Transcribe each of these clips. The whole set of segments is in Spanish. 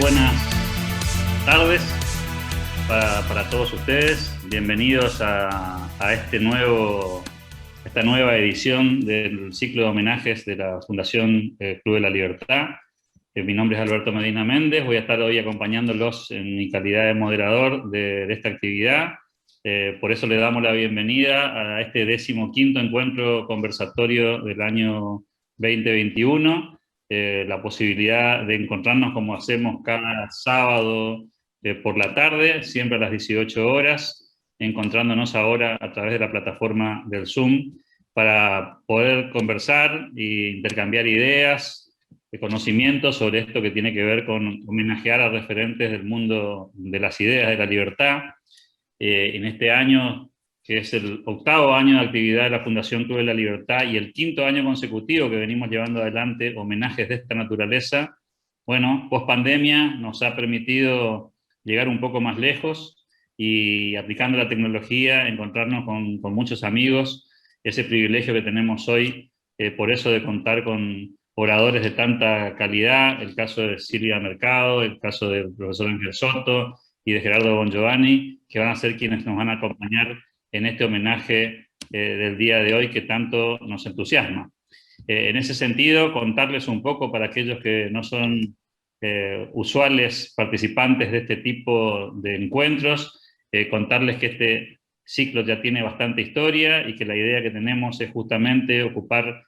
buenas tardes para todos ustedes. Bienvenidos a esta nueva edición del ciclo de homenajes de la Fundación Club de la Libertad. Mi nombre es Alberto Medina Méndez, voy a estar hoy acompañándolos en mi calidad de moderador de esta actividad. Por eso le damos la bienvenida a este 15º encuentro conversatorio del año 2021. La posibilidad de encontrarnos como hacemos cada sábado por la tarde, siempre a las 18 horas, encontrándonos ahora a través de la plataforma del Zoom para poder conversar e intercambiar ideas, conocimientos sobre esto que tiene que ver con homenajear a referentes del mundo de las ideas de la libertad. En este año, que es el 8º año de actividad de la Fundación Club de la Libertad y el 5º año consecutivo que venimos llevando adelante homenajes de esta naturaleza, bueno, post pandemia nos ha permitido llegar un poco más lejos y, aplicando la tecnología, encontrarnos con muchos amigos, ese privilegio que tenemos hoy, por eso de contar con oradores de tanta calidad, el caso de Silvia Mercado, el caso del profesor Ángel Soto y de Gerardo Bongiovanni, que van a ser quienes nos van a acompañar en este homenaje del día de hoy que tanto nos entusiasma. En ese sentido, contarles un poco para aquellos que no son usuales participantes de este tipo de encuentros, contarles que este ciclo ya tiene bastante historia y que la idea que tenemos es justamente ocupar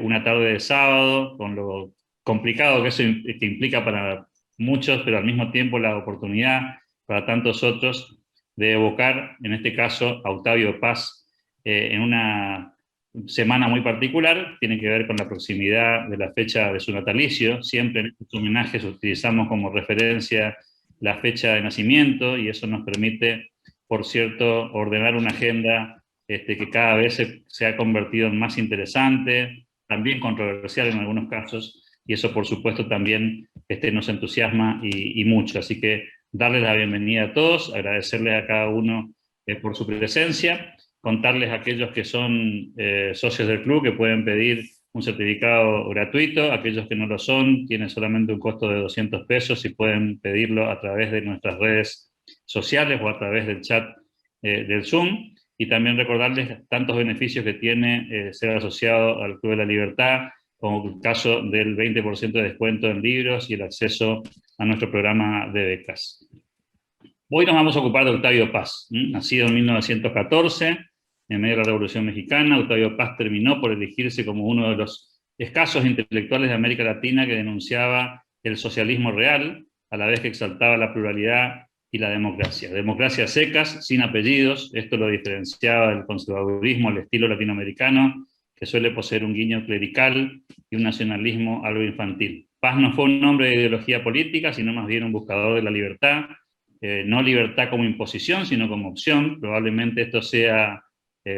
una tarde de sábado, con lo complicado que eso que implica para muchos, pero al mismo tiempo la oportunidad para tantos otros de evocar, en este caso, a Octavio Paz en una semana muy particular. Tiene que ver con la proximidad de la fecha de su natalicio. Siempre en estos homenajes utilizamos como referencia la fecha de nacimiento y eso nos permite, por cierto, ordenar una agenda que cada vez se ha convertido en más interesante, también controversial en algunos casos, y eso por supuesto también nos entusiasma y mucho. Así que darles la bienvenida a todos, agradecerles a cada uno por su presencia, contarles a aquellos que son socios del club que pueden pedir un certificado gratuito, aquellos que no lo son tienen solamente un costo de 200 pesos y pueden pedirlo a través de nuestras redes sociales o a través del chat del Zoom, y también recordarles tantos beneficios que tiene ser asociado al Club de la Libertad, como el caso del 20% de descuento en libros y el acceso a nuestro programa de becas. Hoy nos vamos a ocupar de Octavio Paz, nacido en 1914, en medio de la Revolución Mexicana. Octavio Paz terminó por elegirse como uno de los escasos intelectuales de América Latina que denunciaba el socialismo real, a la vez que exaltaba la pluralidad y la democracia. Democracias secas, sin apellidos, esto lo diferenciaba del conservadurismo al estilo latinoamericano, que suele poseer un guiño clerical y un nacionalismo algo infantil. Paz no fue un hombre de ideología política, sino más bien un buscador de la libertad, no libertad como imposición, sino como opción. Probablemente esto sea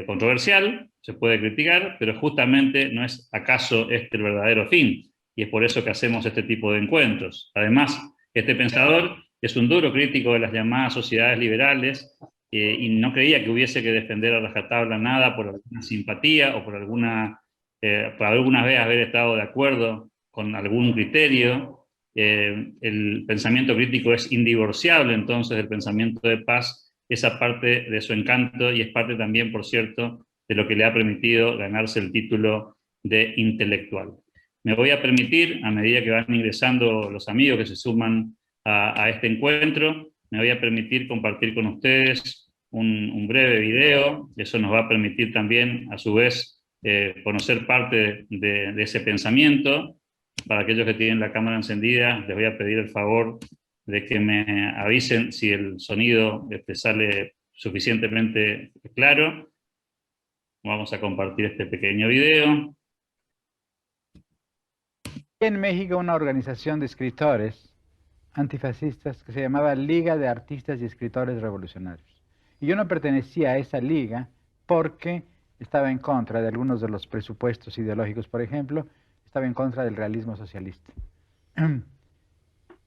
controversial, se puede criticar, pero justamente no es acaso este el verdadero fin, y es por eso que hacemos este tipo de encuentros. Además, este pensador es un duro crítico de las llamadas sociedades liberales, y no creía que hubiese que defender a rajatabla nada por alguna simpatía o por alguna vez haber estado de acuerdo con algún criterio. El pensamiento crítico es indivorciable entonces del pensamiento de Paz, esa parte de su encanto, y es parte también, por cierto, de lo que le ha permitido ganarse el título de intelectual. Me voy a permitir, a medida que van ingresando los amigos que se suman a este encuentro, me voy a permitir compartir con ustedes un breve video. Eso nos va a permitir también, a su vez, conocer parte de ese pensamiento. Para aquellos que tienen la cámara encendida, les voy a pedir el favor de que me avisen si el sonido sale suficientemente claro. Vamos a compartir este pequeño video. En México, una organización de escritores antifascistas que se llamaba Liga de Artistas y Escritores Revolucionarios. Y yo no pertenecía a esa liga porque estaba en contra de algunos de los presupuestos ideológicos, por ejemplo, estaba en contra del realismo socialista.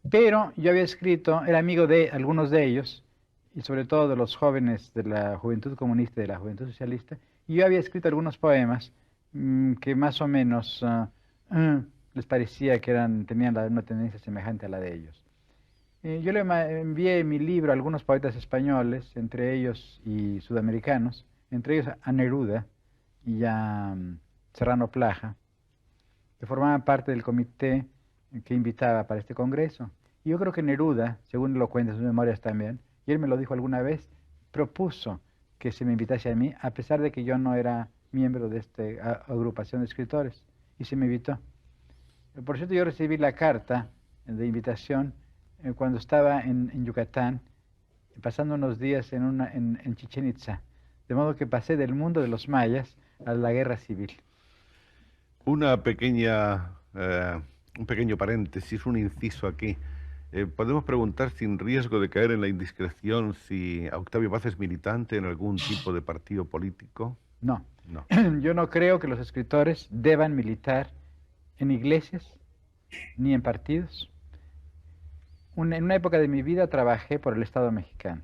Pero yo había escrito, era amigo de algunos de ellos, y sobre todo de los jóvenes de la Juventud Comunista y de la Juventud Socialista, y yo había escrito algunos poemas que más o menos les parecía que tenían una tendencia semejante a la de ellos. Yo le envié mi libro a algunos poetas españoles, entre ellos y sudamericanos, entre ellos a Neruda y a Serrano Plaja, que formaban parte del comité que invitaba para este congreso. Y yo creo que Neruda, según lo cuenta en sus memorias también, y él me lo dijo alguna vez, propuso que se me invitase a mí, a pesar de que yo no era miembro de esta agrupación de escritores, y se me invitó. Por cierto, yo recibí la carta de invitación cuando estaba en Yucatán, pasando unos días en Chichén Itzá. De modo que pasé del mundo de los mayas a la guerra civil. Una pequeña, un pequeño paréntesis, un inciso aquí. Podemos preguntar sin riesgo de caer en la indiscreción si Octavio Paz es militante en algún tipo de partido político. No, No. yo no creo que los escritores deban militar en iglesias ni en partidos. En una época de mi vida trabajé por el Estado mexicano.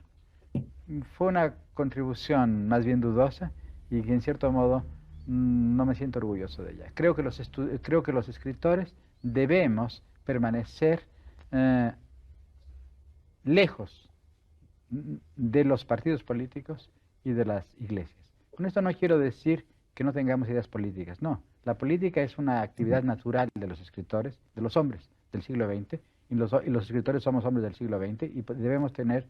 Fue una contribución más bien dudosa y que en cierto modo no me siento orgulloso de ella. Creo que los escritores debemos permanecer lejos de los partidos políticos y de las iglesias. Con esto no quiero decir que no tengamos ideas políticas, no. La política es una actividad natural de los escritores, de los hombres del siglo XX, y los escritores somos hombres del siglo XX y debemos tener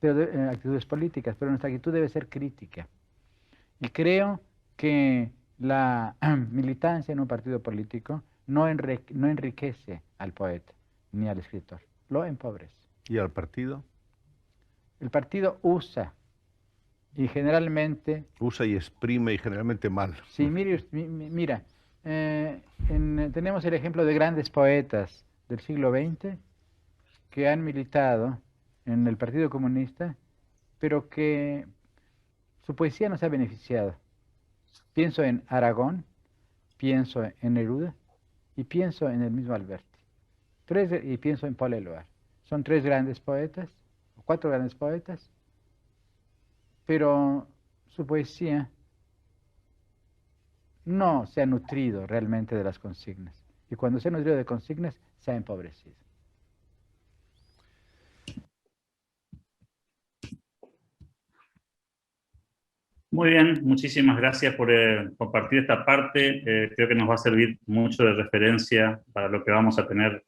actitudes políticas, pero nuestra actitud debe ser crítica. Y creo que la militancia en un partido político no enriquece al poeta ni al escritor, lo empobrece. ¿Y al partido? El partido usa y generalmente... Usa y exprime y generalmente mal. Sí, mira, tenemos el ejemplo de grandes poetas del siglo XX que han militado en el Partido Comunista, pero que su poesía no se ha beneficiado. Pienso en Aragón, pienso en Neruda y pienso en el mismo Alberti. Y pienso en Paul Eluard. Son tres grandes poetas, o cuatro grandes poetas, pero su poesía no se ha nutrido realmente de las consignas. Y cuando se ha nutrido de consignas, se ha empobrecido. Muy bien, muchísimas gracias por compartir esta parte. Creo que nos va a servir mucho de referencia para lo que vamos a tener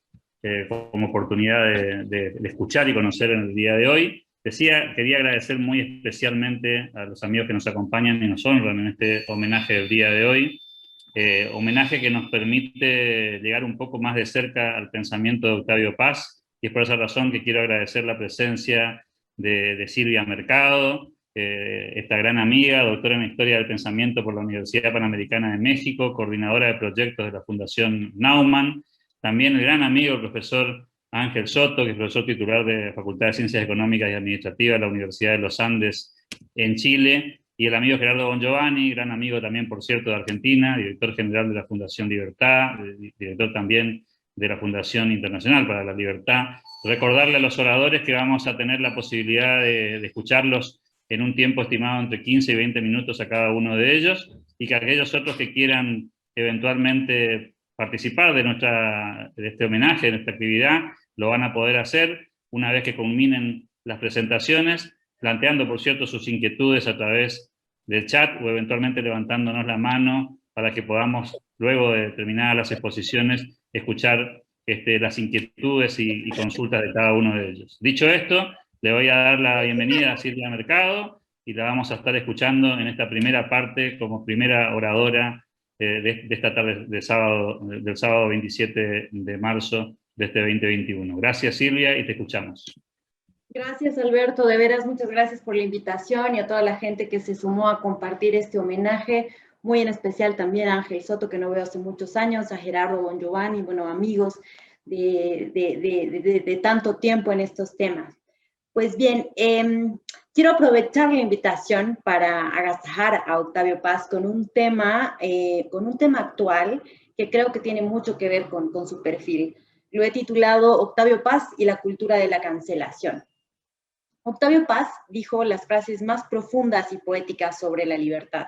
como oportunidad de escuchar y conocer en el día de hoy. Quería agradecer muy especialmente a los amigos que nos acompañan y nos honran en este homenaje del día de hoy. Homenaje que nos permite llegar un poco más de cerca al pensamiento de Octavio Paz, y es por esa razón que quiero agradecer la presencia de Silvia Mercado, esta gran amiga, doctora en Historia del Pensamiento por la Universidad Panamericana de México, coordinadora de proyectos de la Fundación Naumann, también el gran amigo, el profesor Ángel Soto, que es profesor titular de la Facultad de Ciencias Económicas y Administrativas de la Universidad de los Andes en Chile, y el amigo Gerardo Bongiovanni, gran amigo también, por cierto, de Argentina, director general de la Fundación Libertad, director también de la Fundación Internacional para la Libertad. Recordarle a los oradores que vamos a tener la posibilidad de escucharlos en un tiempo estimado entre 15 y 20 minutos a cada uno de ellos, y que aquellos otros que quieran eventualmente participar de este homenaje, de esta actividad, lo van a poder hacer una vez que culminen las presentaciones, planteando, por cierto, sus inquietudes a través del chat o eventualmente levantándonos la mano para que podamos, luego de terminar las exposiciones, escuchar las inquietudes y consultas de cada uno de ellos. Dicho esto, le voy a dar la bienvenida a Silvia Mercado y la vamos a estar escuchando en esta primera parte como primera oradora de esta tarde del sábado 27 de marzo de este 2021. Gracias, Silvia, y te escuchamos. Gracias, Alberto. De veras, muchas gracias por la invitación y a toda la gente que se sumó a compartir este homenaje. Muy en especial también a Ángel Soto, que no veo hace muchos años, a Gerardo Bongiovanni, bueno, amigos de tanto tiempo en estos temas. Pues bien, quiero aprovechar la invitación para agasajar a Octavio Paz con un tema actual que creo que tiene mucho que ver con su perfil. Lo he titulado Octavio Paz y la cultura de la cancelación. Octavio Paz dijo las frases más profundas y poéticas sobre la libertad,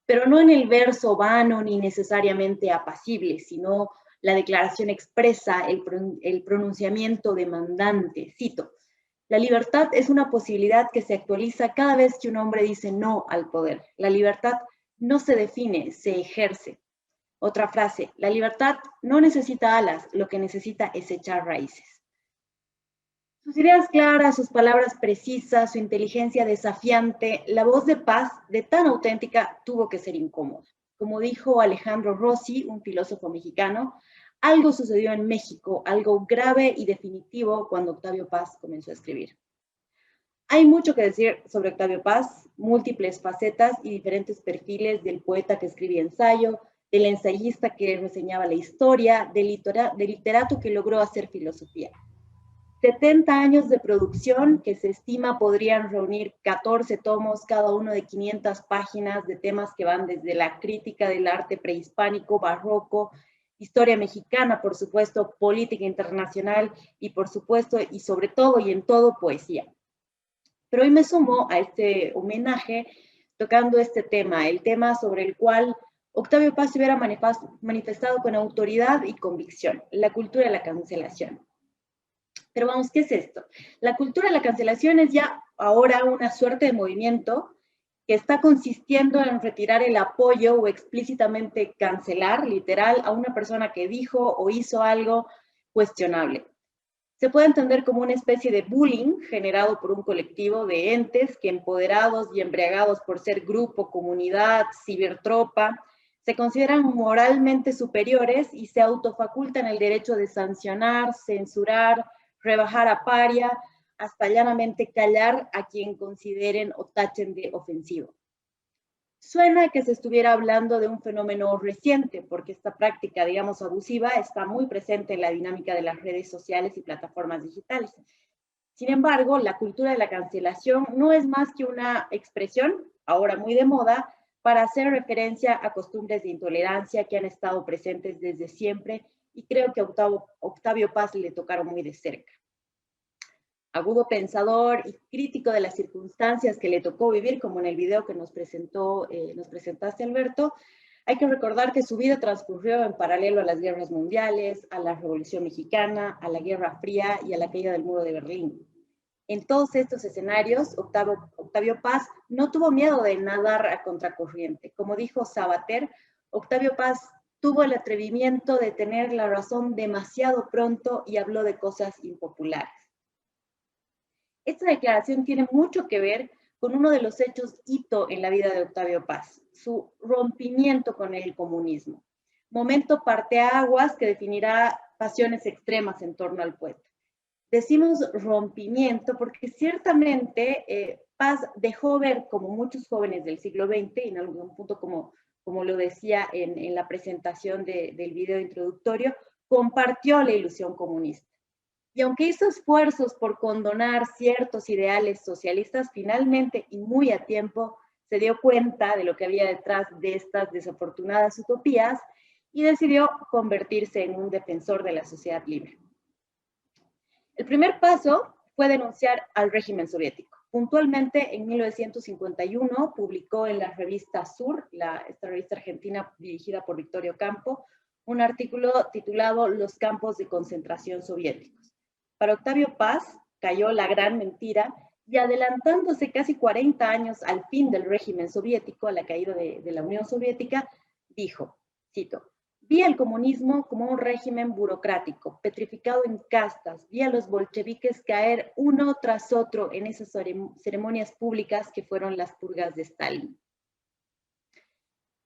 pero no en el verso vano ni necesariamente apacible, sino la declaración expresa, el pronunciamiento demandante. Cito, la libertad es una posibilidad que se actualiza cada vez que un hombre dice no al poder. La libertad no se define, se ejerce. Otra frase, la libertad no necesita alas, lo que necesita es echar raíces. Sus ideas claras, sus palabras precisas, su inteligencia desafiante, la voz de Paz, de tan auténtica, tuvo que ser incómoda. Como dijo Alejandro Rossi, un filósofo mexicano, algo sucedió en México, algo grave y definitivo cuando Octavio Paz comenzó a escribir. Hay mucho que decir sobre Octavio Paz, múltiples facetas y diferentes perfiles del poeta que escribía ensayo, del ensayista que reseñaba la historia, del literato que logró hacer filosofía. 70 años de producción que se estima podrían reunir 14 tomos, cada uno de 500 páginas de temas que van desde la crítica del arte prehispánico, barroco, historia mexicana, por supuesto, política internacional y por supuesto y sobre todo y en todo poesía. Pero hoy me sumo a este homenaje tocando este tema, el tema sobre el cual Octavio Paz se hubiera manifestado con autoridad y convicción, la cultura de la cancelación. Pero vamos, ¿qué es esto? La cultura de la cancelación es ya ahora una suerte de movimiento que está consistiendo en retirar el apoyo o explícitamente cancelar, literal, a una persona que dijo o hizo algo cuestionable. Se puede entender como una especie de bullying generado por un colectivo de entes que, empoderados y embriagados por ser grupo, comunidad, cibertropa, se consideran moralmente superiores y se autofacultan el derecho de sancionar, censurar, rebajar a paria, hasta llanamente callar a quien consideren o tachen de ofensivo. Suena que se estuviera hablando de un fenómeno reciente, porque esta práctica, digamos, abusiva, está muy presente en la dinámica de las redes sociales y plataformas digitales. Sin embargo, la cultura de la cancelación no es más que una expresión, ahora muy de moda, para hacer referencia a costumbres de intolerancia que han estado presentes desde siempre y creo que a Octavio Paz le tocaron muy de cerca. Agudo pensador y crítico de las circunstancias que le tocó vivir, como en el video que nos presentaste, Alberto, hay que recordar que su vida transcurrió en paralelo a las guerras mundiales, a la Revolución Mexicana, a la Guerra Fría y a la caída del muro de Berlín. En todos estos escenarios, Octavio Paz no tuvo miedo de nadar a contracorriente. Como dijo Sabater, Octavio Paz tuvo el atrevimiento de tener la razón demasiado pronto y habló de cosas impopulares. Esta declaración tiene mucho que ver con uno de los hechos hito en la vida de Octavio Paz, su rompimiento con el comunismo. Momento parteaguas que definirá pasiones extremas en torno al poeta. Decimos rompimiento porque ciertamente Paz dejó ver, como muchos jóvenes del siglo XX, y en algún punto como lo decía en la presentación del video introductorio, compartió la ilusión comunista. Y aunque hizo esfuerzos por condonar ciertos ideales socialistas, finalmente y muy a tiempo se dio cuenta de lo que había detrás de estas desafortunadas utopías y decidió convertirse en un defensor de la sociedad libre. El primer paso fue denunciar al régimen soviético. Puntualmente, en 1951, publicó en la revista Sur, esta revista argentina dirigida por Victorio Campo, un artículo titulado Los campos de concentración soviéticos. Para Octavio Paz cayó la gran mentira y adelantándose casi 40 años al fin del régimen soviético, a la caída de la Unión Soviética, dijo, cito, vi el comunismo como un régimen burocrático, petrificado en castas, vi a los bolcheviques caer uno tras otro en esas ceremonias públicas que fueron las purgas de Stalin.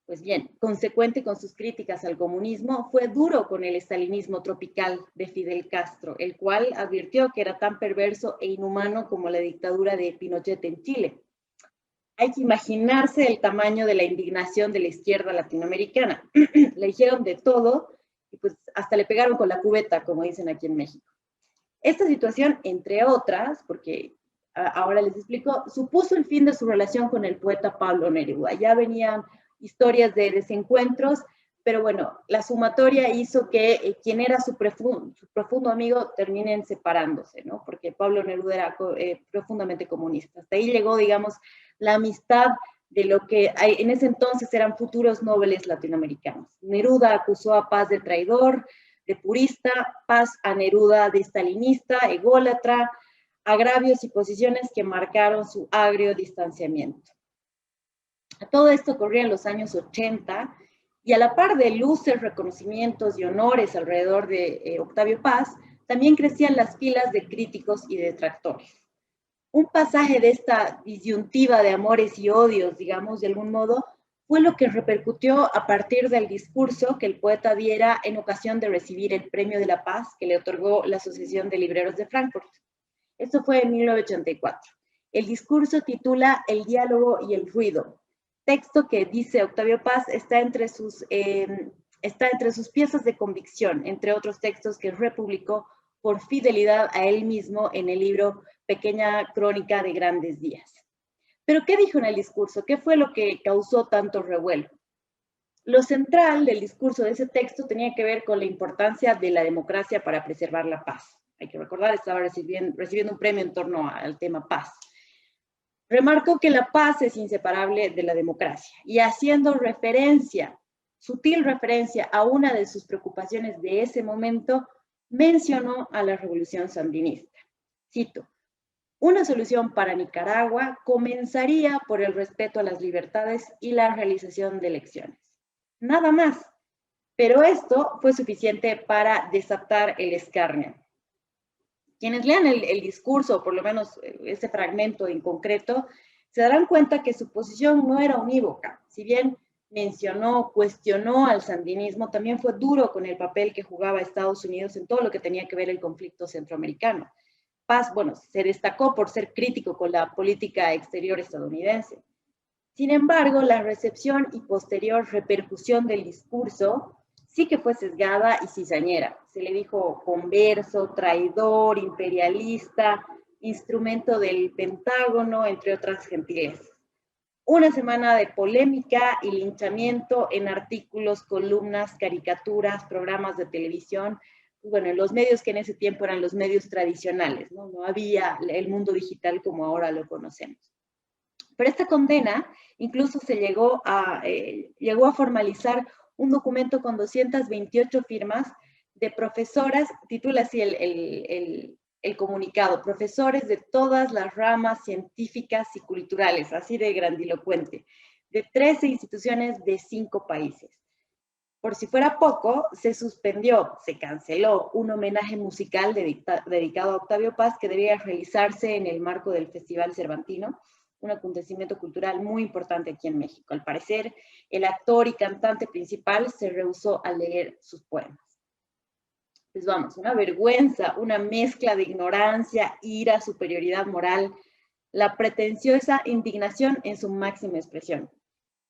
Pues bien, consecuente con sus críticas al comunismo, fue duro con el estalinismo tropical de Fidel Castro, el cual advirtió que era tan perverso e inhumano como la dictadura de Pinochet en Chile. Hay que imaginarse el tamaño de la indignación de la izquierda latinoamericana. Le dijeron de todo y pues hasta le pegaron con la cubeta, como dicen aquí en México. Esta situación, entre otras, porque ahora les explico, supuso el fin de su relación con el poeta Pablo Neruda. Ya venían historias de desencuentros, pero bueno, la sumatoria hizo que quien era su profundo amigo terminen separándose, ¿no? Porque Pablo Neruda era profundamente comunista. Hasta ahí llegó, digamos, la amistad de lo que en ese entonces eran futuros nobles latinoamericanos. Neruda acusó a Paz de traidor, de purista, Paz a Neruda de stalinista, ególatra, agravios y posiciones que marcaron su agrio distanciamiento. Todo esto ocurría en los años 80, y a la par de luces, reconocimientos y honores alrededor de Octavio Paz, también crecían las filas de críticos y detractores. Un pasaje de esta disyuntiva de amores y odios, digamos, de algún modo, fue lo que repercutió a partir del discurso que el poeta diera en ocasión de recibir el Premio de la Paz que le otorgó la Asociación de Libreros de Frankfurt. Esto fue en 1984. El discurso titula El diálogo y el ruido, texto que, dice Octavio Paz, está entre sus piezas de convicción, entre otros textos que republicó por fidelidad a él mismo en el libro Pequeña Crónica de Grandes Días. Pero, ¿qué dijo en el discurso? ¿Qué fue lo que causó tanto revuelo? Lo central del discurso de ese texto tenía que ver con la importancia de la democracia para preservar la paz. Hay que recordar, estaba recibiendo un premio en torno al tema paz. Remarcó que la paz es inseparable de la democracia, y haciendo referencia, sutil referencia a una de sus preocupaciones de ese momento, mencionó a la revolución sandinista. Cito: una solución para Nicaragua comenzaría por el respeto a las libertades y la realización de elecciones. Nada más. Pero esto fue suficiente para desatar el escarnio. Quienes lean el discurso, o por lo menos ese fragmento en concreto, se darán cuenta que su posición no era unívoca. Si bien mencionó, cuestionó al sandinismo, también fue duro con el papel que jugaba Estados Unidos en todo lo que tenía que ver el conflicto centroamericano. Paz, bueno, se destacó por ser crítico con la política exterior estadounidense. Sin embargo, la recepción y posterior repercusión del discurso sí que fue sesgada y cizañera. Se le dijo converso, traidor, imperialista, instrumento del Pentágono, entre otras gentilezas. Una semana de polémica y linchamiento en artículos, columnas, caricaturas, programas de televisión. Bueno, los medios que en ese tiempo eran los medios tradicionales, ¿no? No había el mundo digital como ahora lo conocemos. Pero esta condena incluso se llegó a formalizar un documento con 228 firmas de profesoras, titula así el comunicado, profesores de todas las ramas científicas y culturales, así de grandilocuente, de 13 instituciones de 5 países. Por si fuera poco, se suspendió, se canceló un homenaje musical dedicado a Octavio Paz que debía realizarse en el marco del Festival Cervantino, un acontecimiento cultural muy importante aquí en México. Al parecer, el actor y cantante principal se rehusó a leer sus poemas. Pues vamos, una vergüenza, una mezcla de ignorancia, ira, superioridad moral, la pretenciosa indignación en su máxima expresión.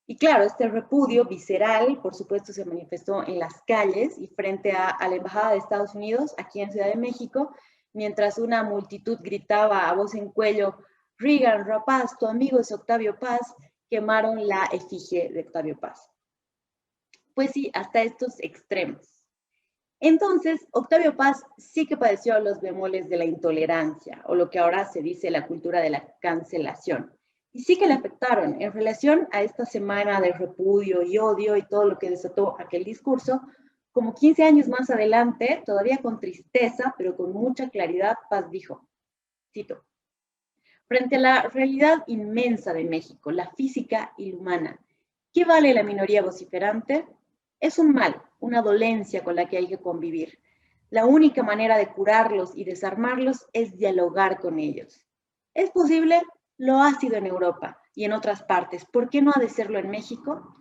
Y claro, este repudio visceral, por supuesto, se manifestó en las calles y frente a la Embajada de Estados Unidos, aquí en Ciudad de México, mientras una multitud gritaba a voz en cuello: Reagan, rapaz, tu amigo es Octavio Paz, quemaron la efigie de Octavio Paz. Pues sí, hasta estos extremos. Entonces, Octavio Paz sí que padeció los bemoles de la intolerancia, o lo que ahora se dice la cultura de la cancelación. Y sí que le afectaron en relación a esta semana de repudio y odio y todo lo que desató aquel discurso. Como 15 años más adelante, todavía con tristeza, pero con mucha claridad, Paz dijo, cito: frente a la realidad inmensa de México, la física y la humana, ¿qué vale la minoría vociferante? Es un mal, una dolencia con la que hay que convivir. La única manera de curarlos y desarmarlos es dialogar con ellos. ¿Es posible? Lo ha sido en Europa y en otras partes. ¿Por qué no ha de serlo en México?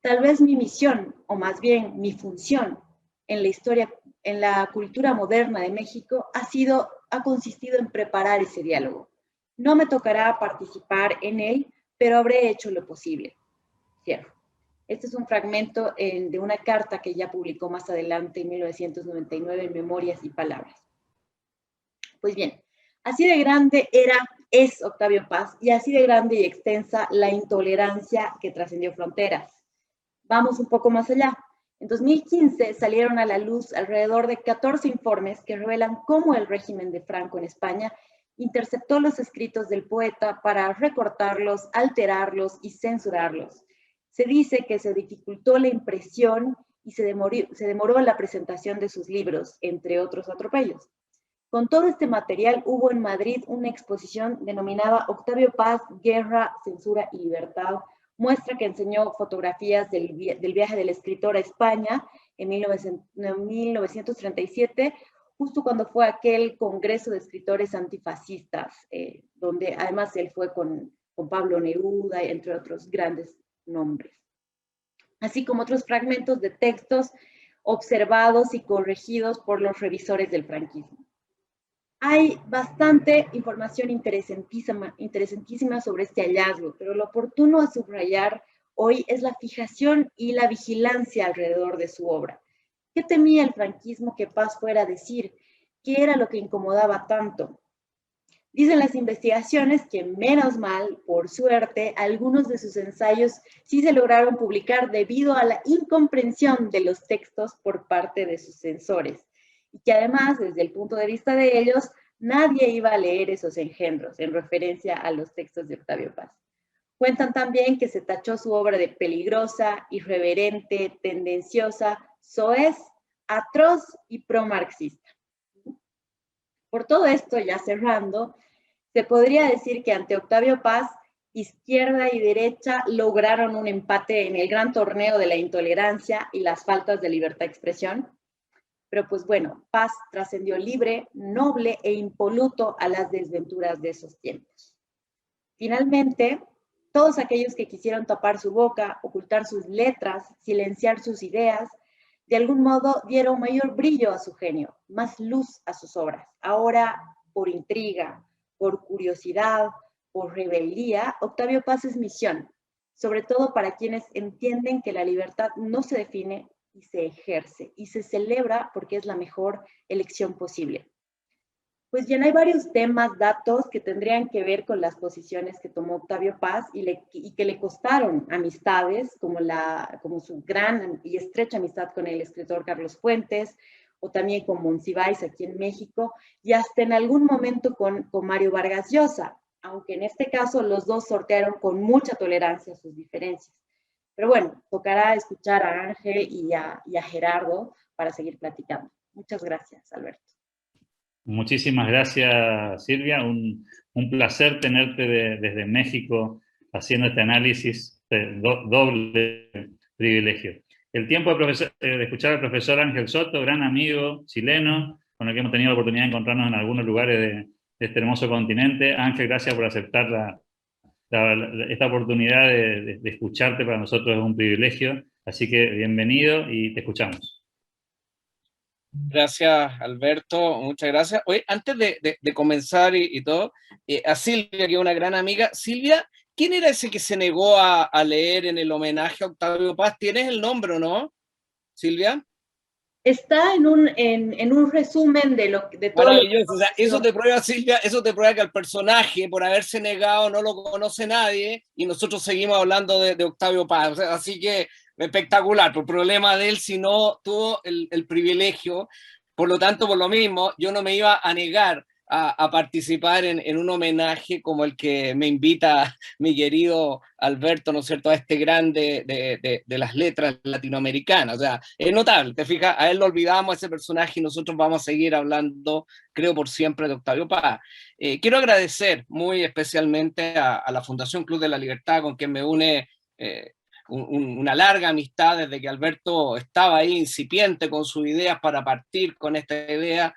Tal vez mi misión, o más bien mi función, en la historia, en la cultura moderna de México, ha consistido en preparar ese diálogo. No me tocará participar en él, pero habré hecho lo posible. Cierro. Este es un fragmento de una carta que ya publicó más adelante en 1999 en Memorias y Palabras. Pues bien, así de grande es Octavio Paz, y así de grande y extensa la intolerancia que trascendió fronteras. Vamos un poco más allá. En 2015 salieron a la luz alrededor de 14 informes que revelan cómo el régimen de Franco en España interceptó los escritos del poeta para recortarlos, alterarlos y censurarlos. Se dice que se dificultó la impresión y se demoró la presentación de sus libros, entre otros atropellos. Con todo este material hubo en Madrid una exposición denominada Octavio Paz, Guerra, Censura y Libertad, muestra que enseñó fotografías del viaje del escritor a España en 1937, justo cuando fue aquel congreso de escritores antifascistas, donde además él fue con Pablo Neruda, entre otros grandes nombres, así como otros fragmentos de textos observados y corregidos por los revisores del franquismo. Hay bastante información interesantísima sobre este hallazgo, pero lo oportuno a subrayar hoy es la fijación y la vigilancia alrededor de su obra. ¿Qué temía el franquismo que Paz fuera a decir? ¿Qué era lo que incomodaba tanto? Dicen las investigaciones que, menos mal, por suerte, algunos de sus ensayos sí se lograron publicar debido a la incomprensión de los textos por parte de sus censores, y que además, desde el punto de vista de ellos, nadie iba a leer esos engendros, en referencia a los textos de Octavio Paz. Cuentan también que se tachó su obra de peligrosa, irreverente, tendenciosa, soez, atroz y pro-marxista. Por todo esto, ya cerrando, se podría decir que ante Octavio Paz, izquierda y derecha lograron un empate en el gran torneo de la intolerancia y las faltas de libertad de expresión. Pero pues bueno, Paz trascendió libre, noble e impoluto a las desventuras de esos tiempos. Finalmente, todos aquellos que quisieron tapar su boca, ocultar sus letras, silenciar sus ideas, de algún modo dieron mayor brillo a su genio, más luz a sus obras. Ahora, por intriga, por curiosidad, por rebeldía, Octavio Paz es misión, sobre todo para quienes entienden que la libertad no se define y se ejerce, y se celebra porque es la mejor elección posible. Pues bien, hay varios temas, datos que tendrían que ver con las posiciones que tomó Octavio Paz y que le costaron amistades, como su gran y estrecha amistad con el escritor Carlos Fuentes, o también con Monsiváis aquí en México, y hasta en algún momento con Mario Vargas Llosa, aunque en este caso los dos sortearon con mucha tolerancia sus diferencias. Pero bueno, tocará escuchar a Ángel y a Gerardo para seguir platicando. Muchas gracias, Alberto. Muchísimas gracias, Silvia. Un placer tenerte desde México haciendo este análisis, doble privilegio. El tiempo de escuchar al profesor Ángel Soto, gran amigo chileno, con el que hemos tenido la oportunidad de encontrarnos en algunos lugares de este hermoso continente. Ángel, gracias por aceptar esta oportunidad de escucharte. Para nosotros es un privilegio, así que bienvenido y te escuchamos. Gracias, Alberto, muchas gracias. Oye, antes de comenzar y todo, a Silvia, que es una gran amiga. Silvia, ¿quién era ese que se negó a leer en el homenaje a Octavio Paz? ¿Tienes el nombre o no, Silvia? Está en un resumen de todo. Maravilloso. O sea, eso te prueba, Silvia, eso te prueba que al personaje, por haberse negado, no lo conoce nadie, y nosotros seguimos hablando de Octavio Paz. O sea, así que espectacular. Por problema de él, si no tuvo el privilegio. Por lo tanto, por lo mismo, yo no me iba a negar a participar en un homenaje como el que me invita mi querido Alberto, ¿no es cierto?, a este grande de las letras latinoamericanas. O sea, es notable, te fijas, a él lo olvidamos, a ese personaje, y nosotros vamos a seguir hablando, creo, por siempre de Octavio Paz. Quiero agradecer muy especialmente a la Fundación Club de la Libertad, con quien me une una larga amistad desde que Alberto estaba ahí incipiente con sus ideas para partir con esta idea.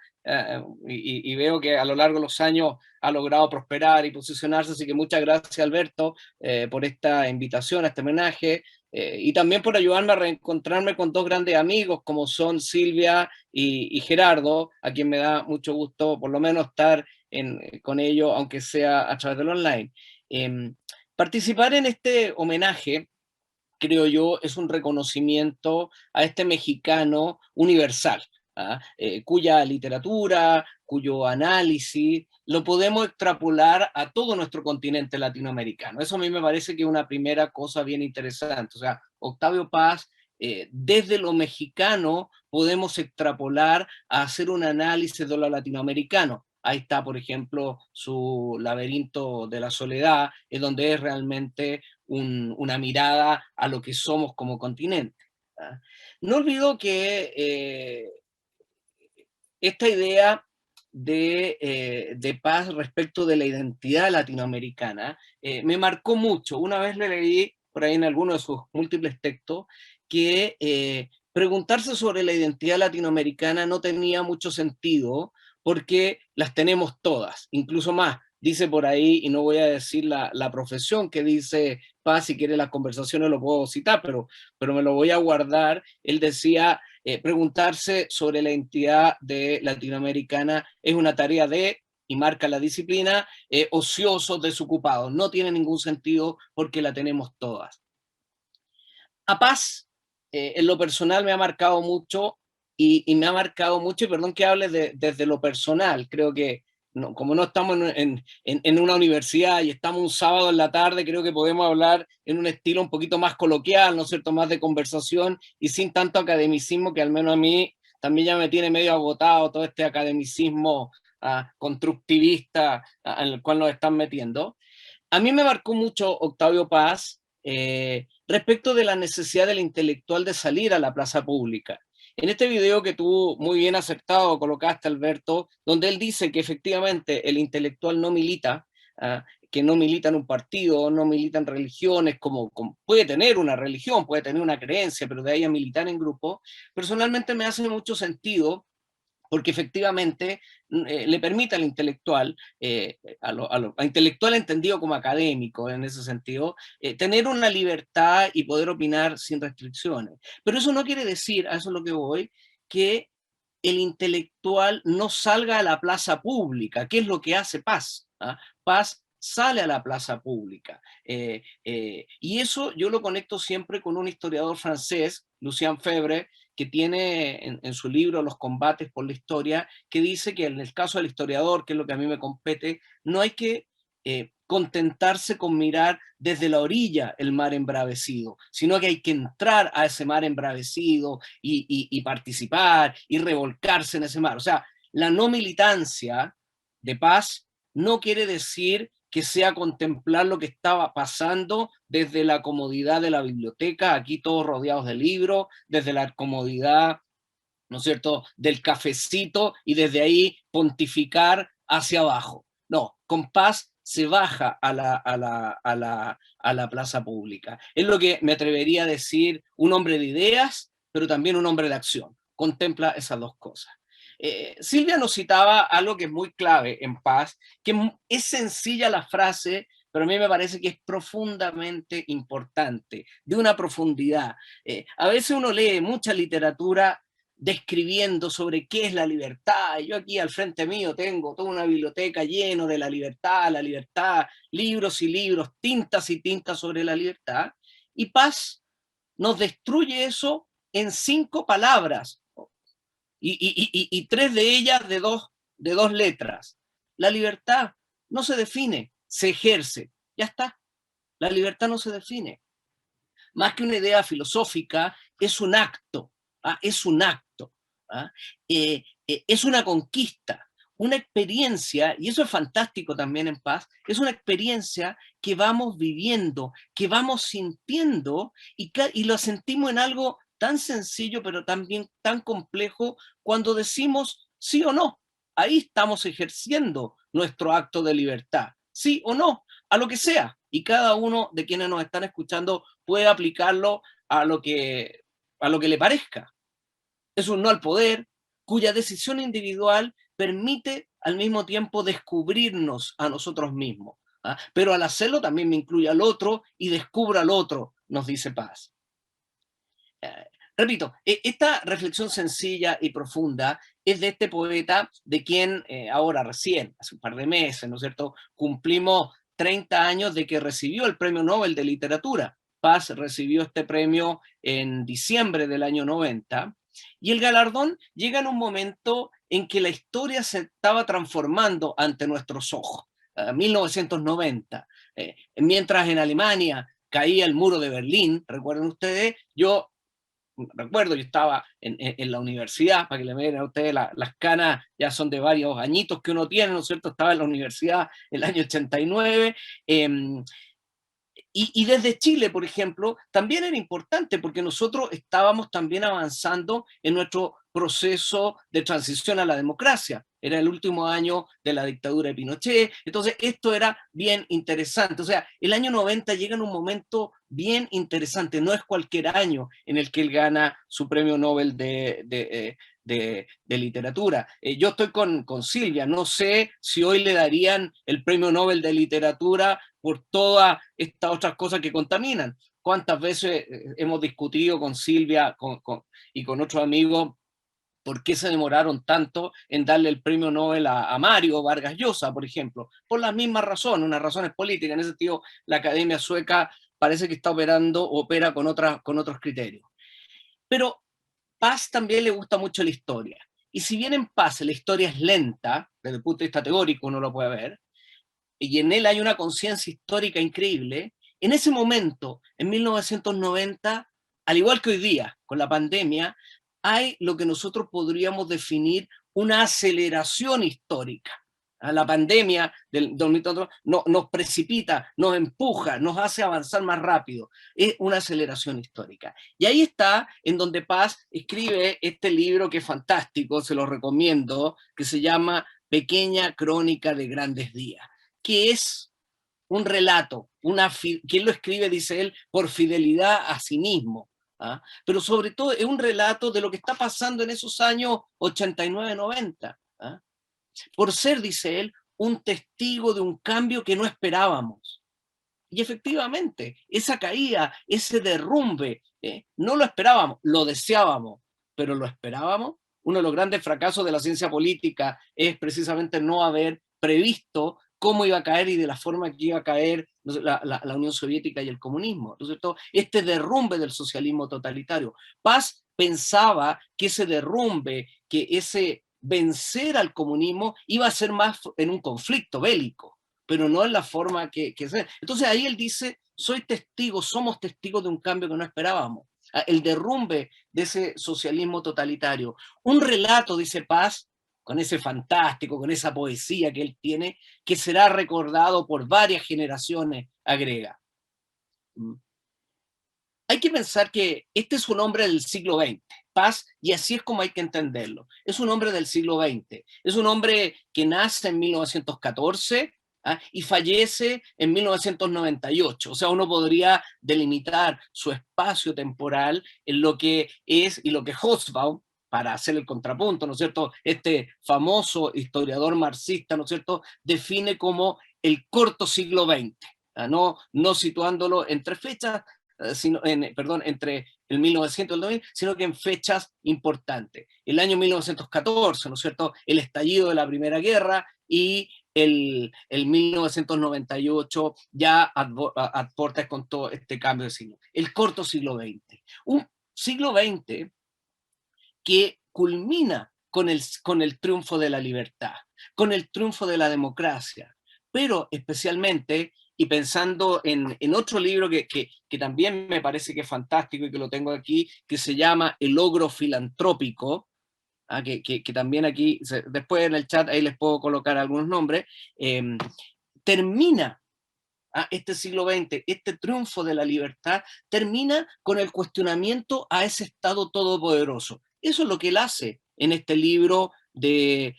Y veo que a lo largo de los años ha logrado prosperar y posicionarse, así que muchas gracias, Alberto, por esta invitación, a este homenaje, y también por ayudarme a reencontrarme con dos grandes amigos como son Silvia y Gerardo, a quien me da mucho gusto por lo menos estar con ellos, aunque sea a través del online. Participar en este homenaje, creo yo, es un reconocimiento a este mexicano universal, cuya literatura, cuyo análisis, lo podemos extrapolar a todo nuestro continente latinoamericano. Eso a mí me parece que es una primera cosa bien interesante. O sea, Octavio Paz, desde lo mexicano podemos extrapolar a hacer un análisis de lo latinoamericano. Ahí está, por ejemplo, su Laberinto de la Soledad, es donde es realmente una mirada a lo que somos como continente. No olvido que esta idea de Paz respecto de la identidad latinoamericana me marcó mucho. Una vez le leí por ahí en alguno de sus múltiples textos que preguntarse sobre la identidad latinoamericana no tenía mucho sentido porque las tenemos todas, incluso más. Dice por ahí, y no voy a decir la profesión que dice Paz, si quiere las conversaciones lo puedo citar, pero me lo voy a guardar. Él decía, preguntarse sobre la identidad de latinoamericana es una tarea de, y marca la disciplina, ociosos, desocupados. No tiene ningún sentido porque la tenemos todas. A Paz, en lo personal me ha marcado mucho, y me ha marcado mucho, y perdón que hable desde lo personal, creo que no, como no estamos en una universidad y estamos un sábado en la tarde, creo que podemos hablar en un estilo un poquito más coloquial, ¿no es cierto?, más de conversación y sin tanto academicismo que al menos a mí también ya me tiene medio agotado todo este academicismo constructivista en el cual nos están metiendo. A mí me marcó mucho Octavio Paz respecto de la necesidad del intelectual de salir a la plaza pública. En este video que tú muy bien acertado colocaste, Alberto, donde él dice que efectivamente el intelectual no milita, que no milita en un partido, no milita en religiones, como puede tener una religión, puede tener una creencia, pero de ahí a militar en grupo, personalmente me hace mucho sentido, porque efectivamente le permite al intelectual, a intelectual entendido como académico en ese sentido, tener una libertad y poder opinar sin restricciones. Pero eso no quiere decir, a eso es lo que voy, que el intelectual no salga a la plaza pública, que es lo que hace Paz. Paz sale a la plaza pública. Y eso yo lo conecto siempre con un historiador francés, Lucien Febvre, que tiene en su libro Los combates por la historia, que dice que en el caso del historiador, que es lo que a mí me compete, no hay que contentarse con mirar desde la orilla el mar embravecido, sino que hay que entrar a ese mar embravecido y participar y revolcarse en ese mar. O sea, la no militancia de Paz no quiere decir que sea contemplar lo que estaba pasando desde la comodidad de la biblioteca, aquí todos rodeados de libros, desde la comodidad, ¿no es cierto?, del cafecito, y desde ahí pontificar hacia abajo. No, con Paz se baja a la plaza pública. Es lo que me atrevería a decir un hombre de ideas, pero también un hombre de acción. Contempla esas dos cosas. Silvia nos citaba algo que es muy clave en Paz, que es sencilla la frase, pero a mí me parece que es profundamente importante, de una profundidad. A veces uno lee mucha literatura describiendo sobre qué es la libertad. Yo aquí al frente mío tengo toda una biblioteca llena de la libertad, libros y libros, tintas y tintas sobre la libertad, y Paz nos destruye eso en 5 palabras, y 3 de ellas de dos letras. La libertad no se define, se ejerce. Ya está. La libertad no se define. Más que una idea filosófica, es un acto. Es un acto. Es una conquista, una experiencia, y eso es fantástico también en Paz, es una experiencia que vamos viviendo, que vamos sintiendo, y lo sentimos en algo tan sencillo, pero también tan complejo, cuando decimos sí o no. Ahí estamos ejerciendo nuestro acto de libertad, sí o no, a lo que sea, y cada uno de quienes nos están escuchando puede aplicarlo a lo que le parezca. Es un no al poder, cuya decisión individual permite al mismo tiempo descubrirnos a nosotros mismos. Pero al hacerlo también me incluye al otro y descubro al otro, nos dice Paz. Repito, esta reflexión sencilla y profunda es de este poeta, de quien ahora recién, hace un par de meses, ¿no es cierto?, cumplimos 30 años de que recibió el Premio Nobel de Literatura. Paz recibió este premio en diciembre del año 90, y el galardón llega en un momento en que la historia se estaba transformando ante nuestros ojos. 1990, mientras en Alemania caía el muro de Berlín, recuerden ustedes, yo estaba en la universidad, para que le vean a ustedes, las canas ya son de varios añitos que uno tiene, ¿no es cierto? Estaba en la universidad el año 89, Y desde Chile, por ejemplo, también era importante porque nosotros estábamos también avanzando en nuestro proceso de transición a la democracia. Era el último año de la dictadura de Pinochet, entonces esto era bien interesante. O sea, el año 90 llega en un momento bien interesante, no es cualquier año en el que él gana su premio Nobel de literatura. Yo estoy con Silvia, no sé si hoy le darían el premio Nobel de literatura por todas estas otras cosas que contaminan. ¿Cuántas veces hemos discutido con Silvia y con otros amigos por qué se demoraron tanto en darle el premio Nobel a Mario Vargas Llosa, por ejemplo? Por las mismas razones, unas razones políticas. En ese sentido, la Academia Sueca parece que está opera con otros criterios. Pero Paz también le gusta mucho la historia. Y si bien en Paz la historia es lenta, desde el punto de vista teórico uno lo puede ver, y en él hay una conciencia histórica increíble, en ese momento, en 1990, al igual que hoy día, con la pandemia, hay lo que nosotros podríamos definir una aceleración histórica. La pandemia del 2004 nos precipita, nos empuja, nos hace avanzar más rápido. Es una aceleración histórica. Y ahí está en donde Paz escribe este libro que es fantástico, se lo recomiendo, que se llama Pequeña Crónica de Grandes Días, que es un relato, quien lo escribe, dice él, por fidelidad a sí mismo, ¿ah? Pero sobre todo es un relato de lo que está pasando en esos años 89-90, ¿ah? Por ser, dice él, un testigo de un cambio que no esperábamos. Y efectivamente, esa caída, ese derrumbe, no lo esperábamos, lo deseábamos, pero lo esperábamos. Uno de los grandes fracasos de la ciencia política es precisamente no haber previsto cómo iba a caer y de la forma que iba a caer la Unión Soviética y el comunismo. ¿No es cierto? Este derrumbe del socialismo totalitario. Paz pensaba que ese derrumbe, que ese vencer al comunismo iba a ser más en un conflicto bélico, pero no en la forma que sea. Entonces ahí él dice, soy testigo, somos testigos de un cambio que no esperábamos. El derrumbe de ese socialismo totalitario. Un relato, dice Paz, con ese fantástico, con esa poesía que él tiene, que será recordado por varias generaciones, agrega. Hay que pensar que este es un hombre del siglo XX, Paz, y así es como hay que entenderlo. Es un hombre del siglo XX, es un hombre que nace en 1914, y fallece en 1998. O sea, uno podría delimitar su espacio temporal en lo que es y lo que Hobsbawm, para hacer el contrapunto, ¿no es cierto?, este famoso historiador marxista, ¿no es cierto?, define como el corto siglo XX, no situándolo entre fechas, entre el 1900 y el 2000, sino que en fechas importantes. El año 1914, ¿no es cierto?, el estallido de la Primera Guerra, y el 1998 ya aporta con todo este cambio de siglo. El corto siglo XX. Un siglo XX que culmina con el triunfo de la libertad, con el triunfo de la democracia, pero especialmente, y pensando en otro libro que también me parece que es fantástico y que lo tengo aquí, que se llama El Ogro Filantrópico, que también aquí, después en el chat ahí les puedo colocar algunos nombres, termina este siglo XX, este triunfo de la libertad, termina con el cuestionamiento a ese Estado todopoderoso. Eso es lo que él hace en este libro El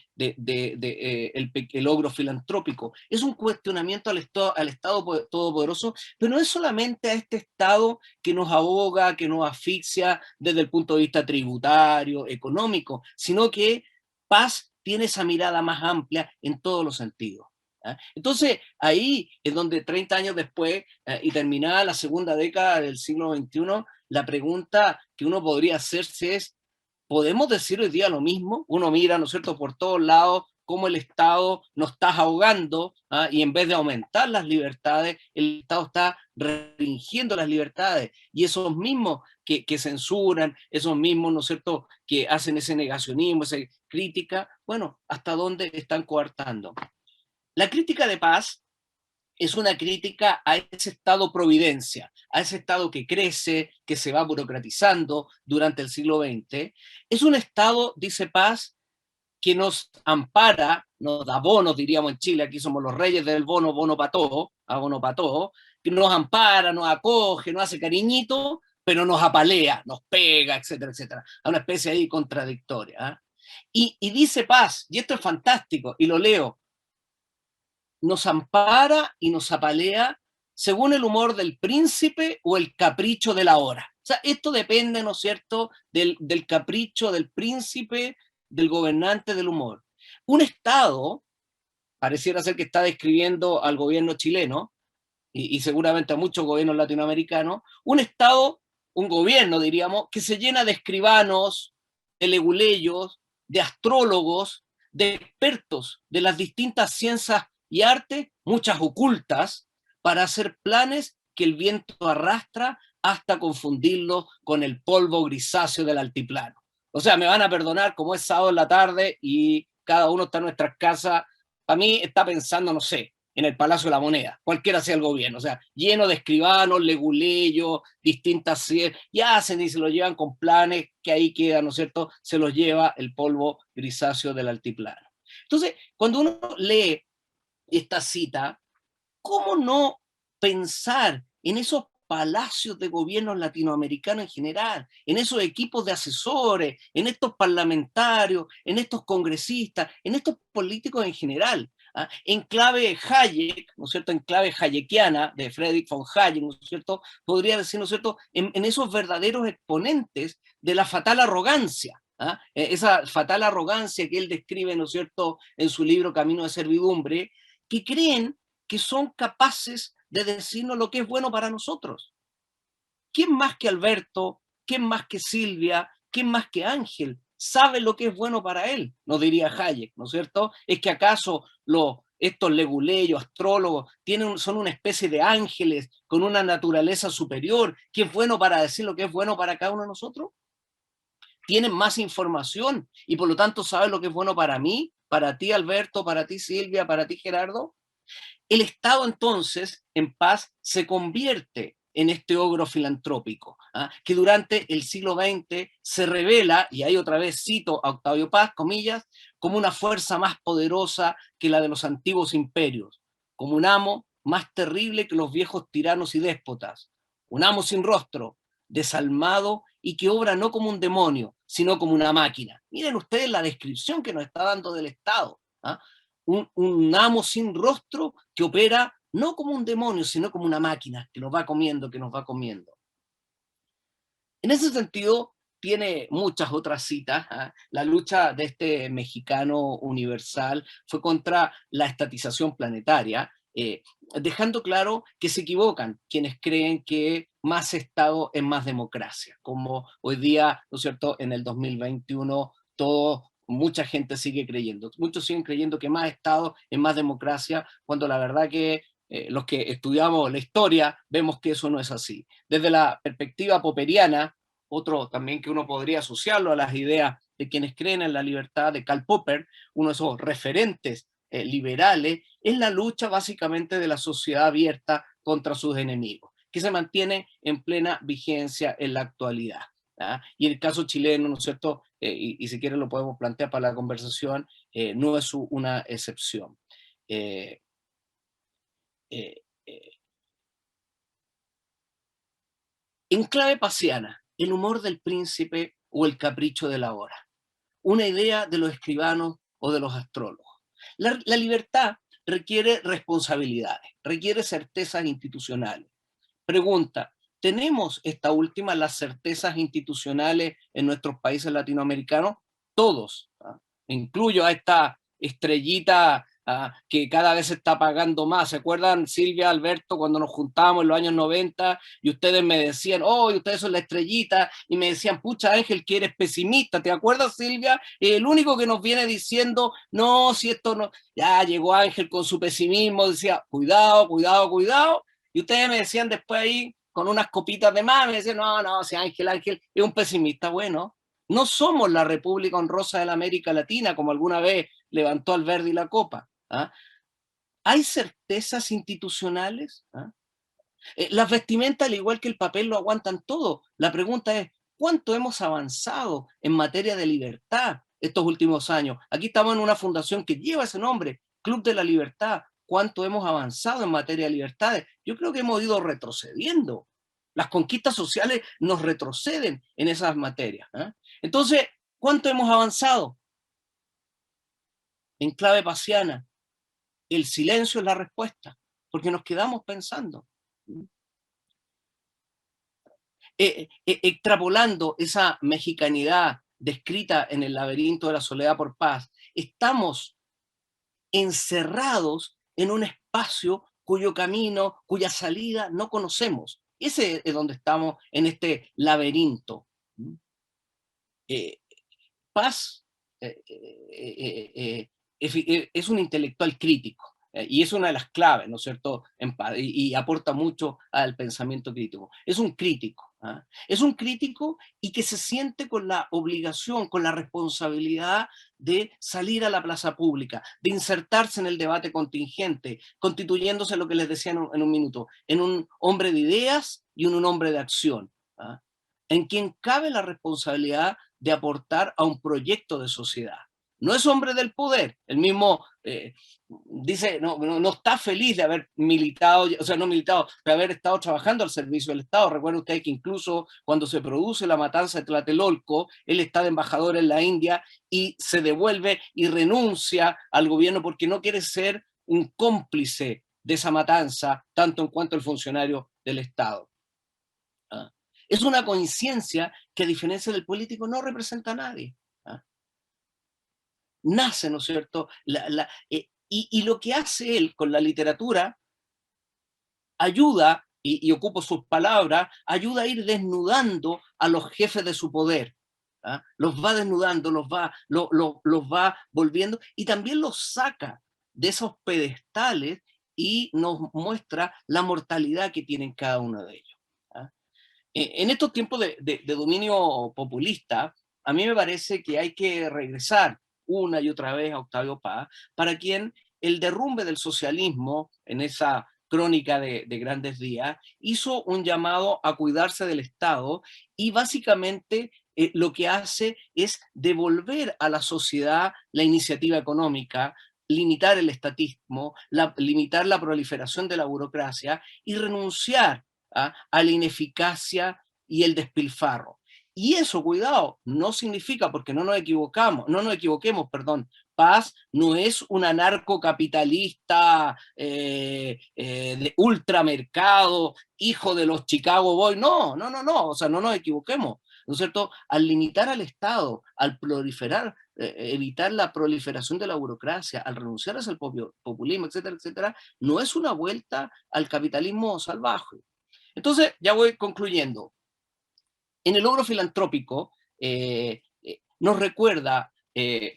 Ogro Filantrópico. Es un cuestionamiento al Estado todopoderoso, pero no es solamente a este Estado que nos ahoga, que nos asfixia desde el punto de vista tributario, económico, sino que Paz tiene esa mirada más amplia en todos los sentidos. Entonces, ahí es donde 30 años después, y terminada la segunda década del siglo XXI, la pregunta que uno podría hacerse es, ¿podemos decir hoy día lo mismo? Uno mira, ¿no es cierto?, por todos lados cómo el Estado nos está ahogando, y en vez de aumentar las libertades, el Estado está restringiendo las libertades, y esos mismos que censuran, esos mismos, ¿no es cierto?, que hacen ese negacionismo, esa crítica, bueno, ¿hasta dónde están coartando? La crítica de Paz es una crítica a ese Estado providencia, a ese Estado que crece, que se va burocratizando durante el siglo XX. Es un Estado, dice Paz, que nos ampara, nos da bonos, diríamos en Chile, aquí somos los reyes del bono, bono para todo, que nos ampara, nos acoge, nos hace cariñito, pero nos apalea, nos pega, etcétera, etcétera. A una especie ahí contradictoria. Y dice Paz, y esto es fantástico, y lo leo, nos ampara y nos apalea según el humor del príncipe o el capricho de la hora. O sea, esto depende, ¿no es cierto?, del capricho del príncipe, del gobernante, del humor. Un Estado, pareciera ser que está describiendo al gobierno chileno, y seguramente a muchos gobiernos latinoamericanos, un Estado, un gobierno, diríamos, que se llena de escribanos, de leguleyos, de astrólogos, de expertos de las distintas ciencias y artes, muchas ocultas, para hacer planes que el viento arrastra hasta confundirlos con el polvo grisáceo del altiplano. O sea, me van a perdonar, como es sábado en la tarde y cada uno está en nuestras casas, para mí está pensando, no sé, en el Palacio de la Moneda, cualquiera sea el gobierno, o sea, lleno de escribanos, leguleyos, distintas, y hacen y se lo llevan con planes que ahí quedan, ¿no es cierto? Se los lleva el polvo grisáceo del altiplano. Entonces, cuando uno lee esta cita, ¿cómo no pensar en esos palacios de gobiernos latinoamericanos en general, en esos equipos de asesores, en estos parlamentarios, en estos congresistas, en estos políticos en general? En clave Hayek, ¿no es cierto?, en clave hayekiana de Friedrich von Hayek, ¿no es cierto?, podría decir, ¿no es cierto?, en esos verdaderos exponentes de la fatal arrogancia, esa fatal arrogancia que él describe, ¿no es cierto?, en su libro Camino de Servidumbre, que creen que son capaces de decirnos lo que es bueno para nosotros. ¿Quién más que Alberto? ¿Quién más que Silvia? ¿Quién más que Ángel sabe lo que es bueno para él? Nos diría Hayek, ¿no es cierto? ¿Es que acaso estos leguleyos, astrólogos, son una especie de ángeles con una naturaleza superior que es bueno para decir lo que es bueno para cada uno de nosotros? ¿Tienen más información y por lo tanto saben lo que es bueno para mí, para ti Alberto, para ti Silvia, para ti Gerardo? El Estado entonces, en Paz, se convierte en este ogro filantrópico, que durante el siglo XX se revela, y ahí otra vez cito a Octavio Paz, comillas, como una fuerza más poderosa que la de los antiguos imperios, como un amo más terrible que los viejos tiranos y déspotas, un amo sin rostro, desalmado y que obra no como un demonio, sino como una máquina. Miren ustedes la descripción que nos está dando del Estado. Un amo sin rostro que opera no como un demonio, sino como una máquina que nos va comiendo, que nos va comiendo. En ese sentido, tiene muchas otras citas. La lucha de este mexicano universal fue contra la estatización planetaria, dejando claro que se equivocan quienes creen que más Estado es más democracia, como hoy día, ¿no es cierto?, en el 2021 mucha gente sigue creyendo. Muchos siguen creyendo que más Estado es más democracia, cuando la verdad que los que estudiamos la historia vemos que eso no es así. Desde la perspectiva popperiana, otro también que uno podría asociarlo a las ideas de quienes creen en la libertad de Karl Popper, uno de esos referentes liberales, es la lucha básicamente de la sociedad abierta contra sus enemigos, que se mantiene en plena vigencia en la actualidad. Y el caso chileno, ¿no es cierto?, y si quieren lo podemos plantear para la conversación, no es una excepción. En clave pasiana, el humor del príncipe o el capricho de la hora, una idea de los escribanos o de los astrólogos. La libertad requiere responsabilidades, requiere certezas institucionales. Pregunta, ¿tenemos esta última, las certezas institucionales en nuestros países latinoamericanos? Todos. Incluyo a esta estrellita que cada vez se está pagando más. ¿Se acuerdan, Silvia, Alberto, cuando nos juntábamos en los años 90 y ustedes me decían, oh, ustedes son la estrellita, y me decían, pucha Ángel, que eres pesimista? ¿Te acuerdas, Silvia? El único que nos viene diciendo, no, si esto no... Ya llegó Ángel con su pesimismo, decía, cuidado, cuidado, cuidado. Y ustedes me decían después ahí, con unas copitas de más, me decían, no, si Ángel es un pesimista. Bueno, no somos la República Honrosa de la América Latina, como alguna vez levantó Alberdi la copa. ¿Hay certezas institucionales? Las vestimentas, al igual que el papel, lo aguantan todo. La pregunta es, ¿cuánto hemos avanzado en materia de libertad estos últimos años? Aquí estamos en una fundación que lleva ese nombre, Club de la Libertad. cuánto hemos avanzado en materia de libertades. Yo creo que hemos ido retrocediendo. Las conquistas sociales nos retroceden en esas materias, ¿eh? Entonces, ¿cuánto hemos avanzado? En clave pasiana, el silencio es la respuesta, porque nos quedamos pensando. Extrapolando esa mexicanidad descrita en El laberinto de la soledad por Paz, estamos encerrados en un espacio cuyo camino, cuya salida no conocemos. Ese es donde estamos en este laberinto. Paz es un intelectual crítico, y es una de las claves, ¿no es cierto?, y aporta mucho al pensamiento crítico. Es un crítico, ¿eh? Es un crítico y que se siente con la obligación, con la responsabilidad de salir a la plaza pública, de insertarse en el debate contingente, constituyéndose, lo que les decía en un minuto, en un hombre de ideas y en un hombre de acción, ¿eh? En quien cabe la responsabilidad de aportar a un proyecto de sociedad. No es hombre del poder, el mismo dice, no está feliz de haber militado, o sea, no militado, de haber estado trabajando al servicio del Estado. Recuerden ustedes que incluso cuando se produce la matanza de Tlatelolco, él está de embajador en la India y se devuelve y renuncia al gobierno porque no quiere ser un cómplice de esa matanza, tanto en cuanto el funcionario del Estado. ¿Ah? Es una conciencia que, a diferencia del político, no representa a nadie. ¿Ah? Nace, ¿no es cierto? Y lo que hace él con la literatura ayuda, y ocupo sus palabras, ayuda a ir desnudando a los jefes de su poder. ¿Ah? Los va desnudando, los va volviendo, y también los saca de esos pedestales y nos muestra la mortalidad que tienen cada uno de ellos. ¿Ah? En estos tiempos de dominio populista, a mí me parece que hay que regresar una y otra vez a Octavio Paz, para quien el derrumbe del socialismo, en esa crónica de Grandes Días, hizo un llamado a cuidarse del Estado, y básicamente lo que hace es devolver a la sociedad la iniciativa económica, limitar el estatismo, limitar la proliferación de la burocracia y renunciar a la ineficacia y el despilfarro. Y eso, cuidado, no significa, porque no nos equivoquemos, perdón, Paz no es un anarcocapitalista de ultramercado, hijo de los Chicago Boys, no, o sea, no nos equivoquemos, ¿no es cierto? Al limitar al Estado, al proliferar, evitar la proliferación de la burocracia, al renunciar hacia el populismo, etcétera, etcétera, no es una vuelta al capitalismo salvaje. Entonces, ya voy concluyendo. En el logro filantrópico nos recuerda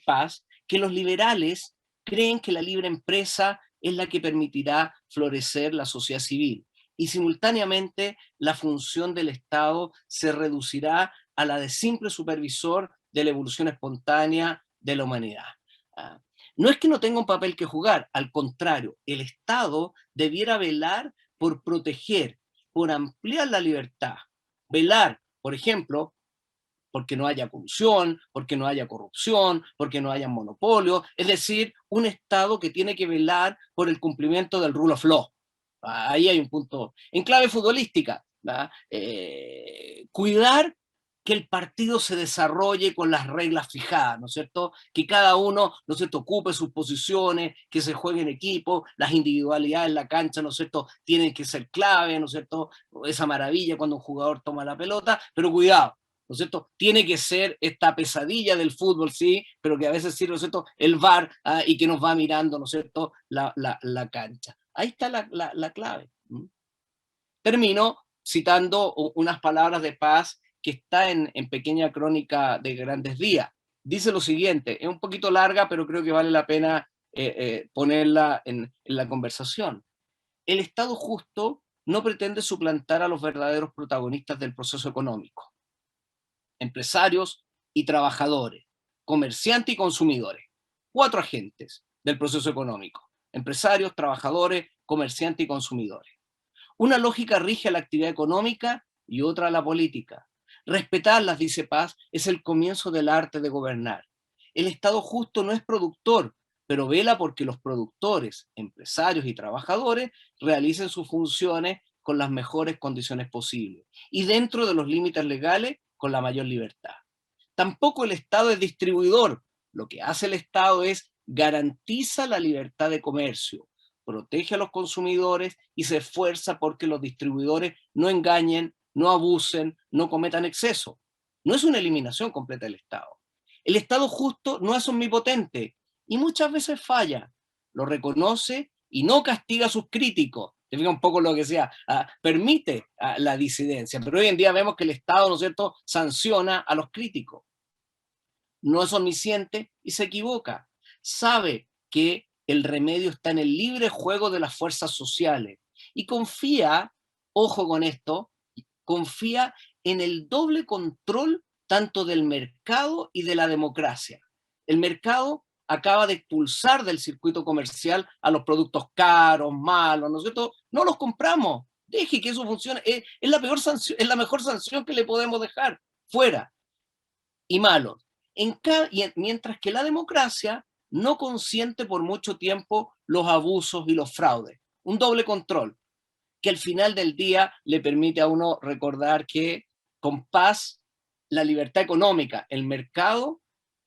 Paz que los liberales creen que la libre empresa es la que permitirá florecer la sociedad civil, y simultáneamente la función del Estado se reducirá a la de simple supervisor de la evolución espontánea de la humanidad. No es que no tenga un papel que jugar, al contrario, el Estado debiera velar por proteger, por ampliar la libertad, velar, por ejemplo, porque no haya colusión, porque no haya corrupción, porque no haya monopolio, es decir, un Estado que tiene que velar por el cumplimiento del rule of law. Ahí hay un punto. En clave futbolística, cuidar que el partido se desarrolle con las reglas fijadas, ¿no es cierto? Que cada uno, ¿no es cierto?, ocupe sus posiciones, que se juegue en equipo, las individualidades en la cancha, ¿no es cierto?, tienen que ser clave, ¿no es cierto?, esa maravilla cuando un jugador toma la pelota, pero cuidado, ¿no es cierto?, tiene que ser esta pesadilla del fútbol, sí, pero que a veces sirve, ¿no es cierto?, el VAR, y que nos va mirando, ¿no es cierto?, la cancha. Ahí está la clave. Termino citando unas palabras de Paz que está en Pequeña Crónica de Grandes Días. Dice lo siguiente, es un poquito larga, pero creo que vale la pena ponerla en la conversación. El Estado justo no pretende suplantar a los verdaderos protagonistas del proceso económico: empresarios y trabajadores, comerciantes y consumidores. 4 agentes del proceso económico: empresarios, trabajadores, comerciantes y consumidores. Una lógica rige a la actividad económica y otra a la política. Respetarlas, dice Paz, es el comienzo del arte de gobernar. El Estado justo no es productor, pero vela porque los productores, empresarios y trabajadores realicen sus funciones con las mejores condiciones posibles y dentro de los límites legales con la mayor libertad. Tampoco el Estado es distribuidor. Lo que hace el Estado es garantiza la libertad de comercio, protege a los consumidores y se esfuerza porque los distribuidores no engañen, no abusen, no cometan exceso. No es una eliminación completa del Estado. El Estado justo no es omnipotente y muchas veces falla. Lo reconoce y no castiga a sus críticos. Te fijas un poco lo que sea, permite la disidencia, pero hoy en día vemos que el Estado, ¿no es cierto?, sanciona a los críticos. No es omnisciente y se equivoca. Sabe que el remedio está en el libre juego de las fuerzas sociales y confía, ojo con esto, confía en el doble control tanto del mercado y de la democracia. El mercado acaba de expulsar del circuito comercial a los productos caros, malos, ¿no es cierto? No los compramos. Deje que eso funcione. Es la mejor sanción que le podemos dejar fuera. Y malos. Mientras que la democracia no consiente por mucho tiempo los abusos y los fraudes. Un doble control que al final del día le permite a uno recordar que con paz la libertad económica, el mercado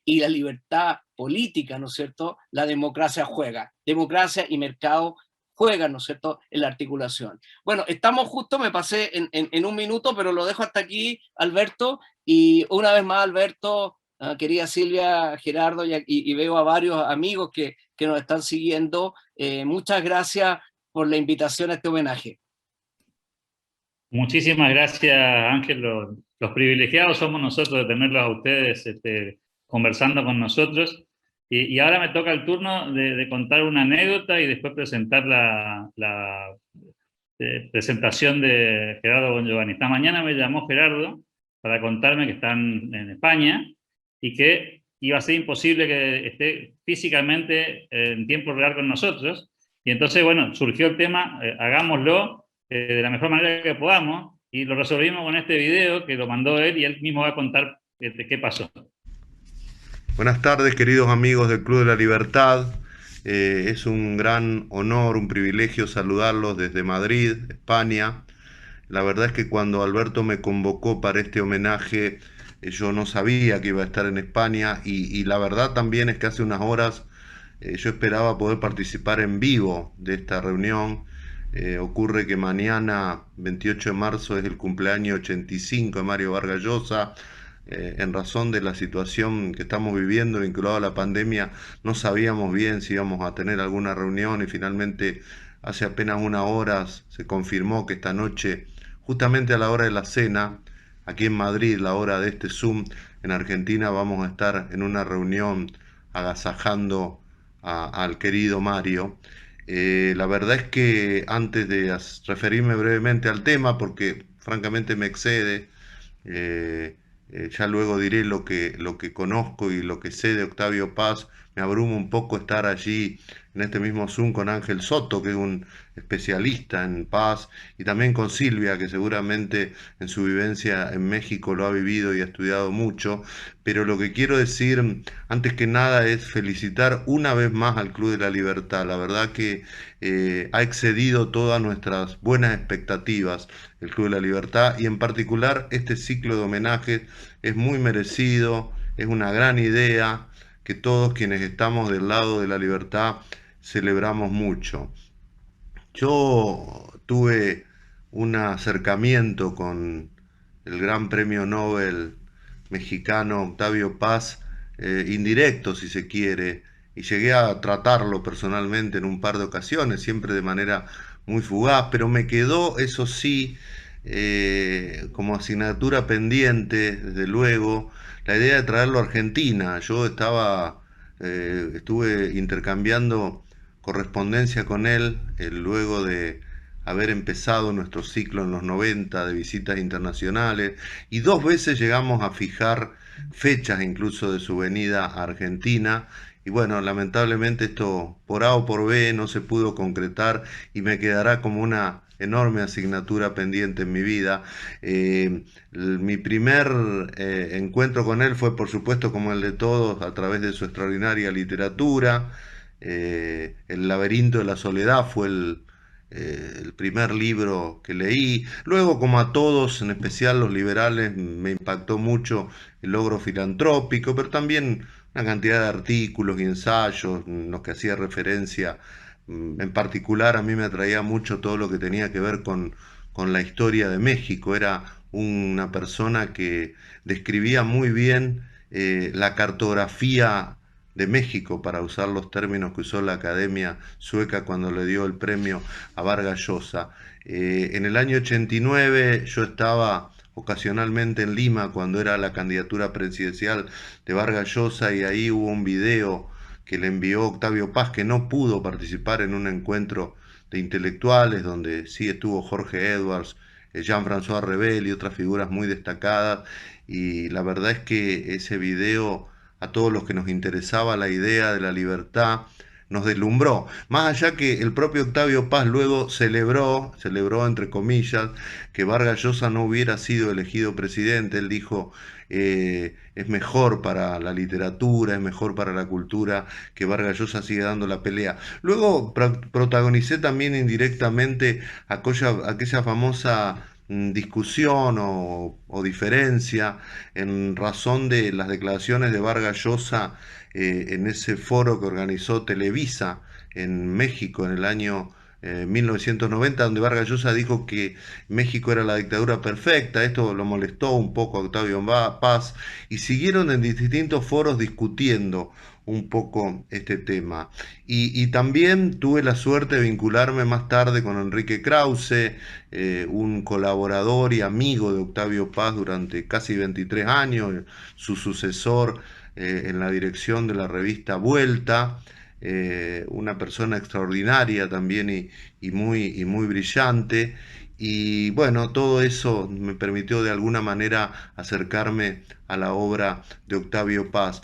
y la libertad política, ¿no es cierto?, la democracia juega. Democracia y mercado juegan, ¿no es cierto?, en la articulación. Bueno, estamos justo, me pasé en un minuto, pero lo dejo hasta aquí, Alberto, y una vez más, Alberto, querida Silvia, Gerardo, y veo a varios amigos que nos están siguiendo. Muchas gracias por la invitación a este homenaje. Muchísimas gracias, Ángel. Los privilegiados somos nosotros de tenerlos a ustedes conversando con nosotros. Y ahora me toca el turno de contar una anécdota y después presentar la presentación de Gerardo Bongiovanni. Esta mañana me llamó Gerardo para contarme que están en España y que iba a ser imposible que esté físicamente en tiempo real con nosotros. Y entonces, bueno, surgió el tema, hagámoslo de la mejor manera que podamos, y lo resolvimos con este video que lo mandó él y él mismo va a contar qué pasó. Buenas tardes, queridos amigos del Club de la Libertad. Es un gran honor, un privilegio saludarlos desde Madrid, España. La verdad es que cuando Alberto me convocó para este homenaje, yo no sabía que iba a estar en España y la verdad también es que hace unas horas yo esperaba poder participar en vivo de esta reunión. Ocurre que mañana, 28 de marzo, es el cumpleaños 85 de Mario Vargas Llosa. En razón de la situación que estamos viviendo vinculada a la pandemia, no sabíamos bien si íbamos a tener alguna reunión y finalmente hace apenas unas horas se confirmó que esta noche, justamente a la hora de la cena, aquí en Madrid, la hora de este Zoom, en Argentina vamos a estar en una reunión agasajando al querido Mario. La verdad es que antes de referirme brevemente al tema, porque francamente me excede, ya luego diré lo que conozco y lo que sé de Octavio Paz. Me abruma un poco estar allí en este mismo Zoom con Ángel Soto, que es un especialista en paz, y también con Silvia, que seguramente en su vivencia en México lo ha vivido y ha estudiado mucho. Pero lo que quiero decir, antes que nada, es felicitar una vez más al Club de la Libertad. La verdad que ha excedido todas nuestras buenas expectativas el Club de la Libertad, y en particular este ciclo de homenajes es muy merecido, es una gran idea que todos quienes estamos del lado de la libertad celebramos mucho. Yo tuve un acercamiento con el gran premio Nobel mexicano Octavio Paz, indirecto si se quiere, y llegué a tratarlo personalmente en un par de ocasiones, siempre de manera muy fugaz, pero me quedó, eso sí, como asignatura pendiente, desde luego, la idea de traerlo a Argentina. Yo estuve intercambiando correspondencia con él luego de haber empezado nuestro ciclo en los 90 de visitas internacionales, y 2 veces llegamos a fijar fechas incluso de su venida a Argentina, y bueno, lamentablemente esto por A o por B no se pudo concretar y me quedará como una enorme asignatura pendiente en mi vida. Mi primer encuentro con él fue, por supuesto, como el de todos, a través de su extraordinaria literatura. El laberinto de la soledad fue el primer libro que leí. Luego, como a todos, en especial los liberales, me impactó mucho el logro filantrópico, pero también una cantidad de artículos y ensayos en los que hacía referencia. En particular, a mí me atraía mucho todo lo que tenía que ver con la historia de México. Era una persona que describía muy bien la cartografía de México, para usar los términos que usó la Academia Sueca cuando le dio el premio a Vargas Llosa. En el año 89 yo estaba ocasionalmente en Lima cuando era la candidatura presidencial de Vargas Llosa, y ahí hubo un video que le envió Octavio Paz, que no pudo participar en un encuentro de intelectuales donde sí estuvo Jorge Edwards, Jean-François Rebel y otras figuras muy destacadas, y la verdad es que ese video, a todos los que nos interesaba la idea de la libertad, nos deslumbró. Más allá que el propio Octavio Paz luego celebró entre comillas, que Vargas Llosa no hubiera sido elegido presidente. Él dijo, es mejor para la literatura, es mejor para la cultura que Vargas Llosa siga dando la pelea. Luego protagonicé también indirectamente aquella famosa discusión o diferencia en razón de las declaraciones de Vargas Llosa en ese foro que organizó Televisa en México en el año 1990, donde Vargas Llosa dijo que México era la dictadura perfecta. Esto lo molestó un poco a Octavio Paz, y siguieron en distintos foros discutiendo un poco este tema. Y también tuve la suerte de vincularme más tarde con Enrique Krause, un colaborador y amigo de Octavio Paz durante casi 23 años, su sucesor en la dirección de la revista Vuelta, una persona extraordinaria también y muy brillante. Y bueno, todo eso me permitió de alguna manera acercarme a la obra de Octavio Paz.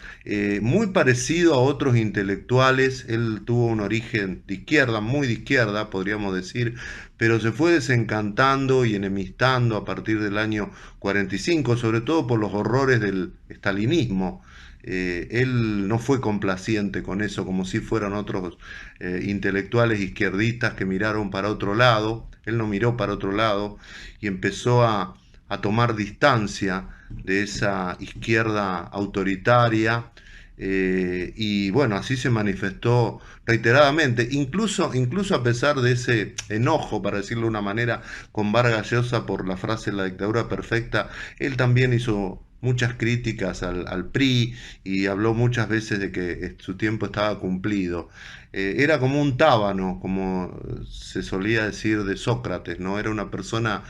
Muy parecido a otros intelectuales, él tuvo un origen de izquierda, muy de izquierda, podríamos decir, pero se fue desencantando y enemistando a partir del año 45, sobre todo por los horrores del estalinismo. Él no fue complaciente con eso, como si fueran otros intelectuales izquierdistas que miraron para otro lado. Él no miró para otro lado y empezó a tomar distancia de esa izquierda autoritaria, y bueno, así se manifestó reiteradamente, incluso a pesar de ese enojo, para decirlo de una manera, con Vargas Llosa por la frase la dictadura perfecta. Él también hizo muchas críticas al PRI y habló muchas veces de que su tiempo estaba cumplido. Era como un tábano, como se solía decir de Sócrates, ¿no? Era una persona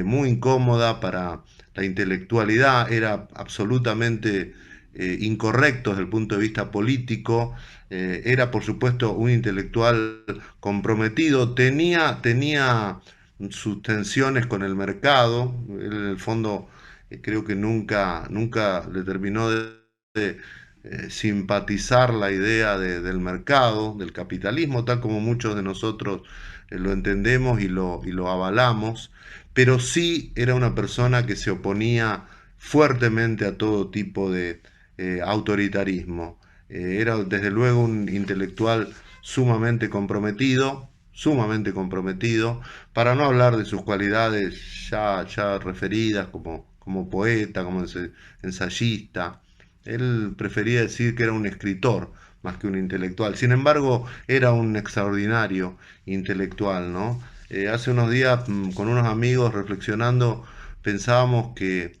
muy incómoda para la intelectualidad, era absolutamente incorrecto desde el punto de vista político. Era por supuesto un intelectual comprometido, tenía sus tensiones con el mercado. Él, en el fondo, creo que nunca le terminó de simpatizar la idea del mercado, del capitalismo, tal como muchos de nosotros lo entendemos y lo avalamos, pero sí era una persona que se oponía fuertemente a todo tipo de autoritarismo. Era desde luego un intelectual sumamente comprometido, para no hablar de sus cualidades ya referidas como poeta, como ensayista. Él prefería decir que era un escritor más que un intelectual. Sin embargo, era un extraordinario intelectual, ¿no? Hace unos días, con unos amigos reflexionando, pensábamos que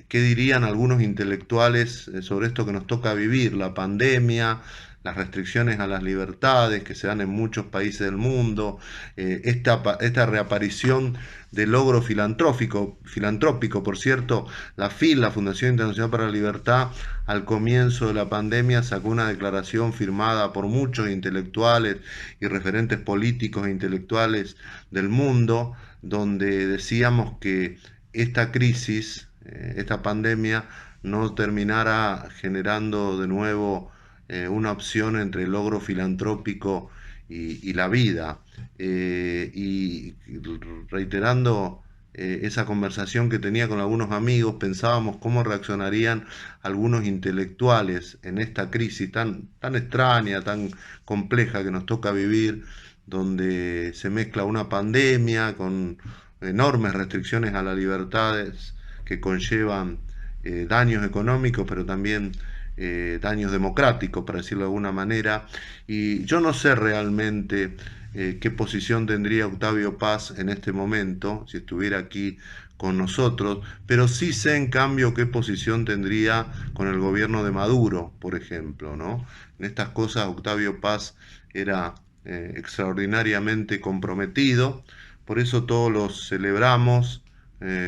qué dirían algunos intelectuales sobre esto que nos toca vivir, la pandemia, las restricciones a las libertades que se dan en muchos países del mundo, esta reaparición del logro filantrópico. Por cierto, la FIL, la Fundación Internacional para la Libertad, al comienzo de la pandemia sacó una declaración firmada por muchos intelectuales y referentes políticos e intelectuales del mundo, donde decíamos que esta crisis, esta pandemia, no terminara generando de nuevo una opción entre el logro filantrópico y la vida. Y reiterando esa conversación que tenía con algunos amigos, pensábamos cómo reaccionarían algunos intelectuales en esta crisis tan extraña, tan compleja que nos toca vivir, donde se mezcla una pandemia con enormes restricciones a las libertades que conllevan daños económicos, pero también daños democráticos, para decirlo de alguna manera. Y yo no sé realmente qué posición tendría Octavio Paz en este momento, si estuviera aquí con nosotros, pero sí sé en cambio qué posición tendría con el gobierno de Maduro, por ejemplo, ¿no? En estas cosas Octavio Paz era extraordinariamente comprometido, por eso todos los celebramos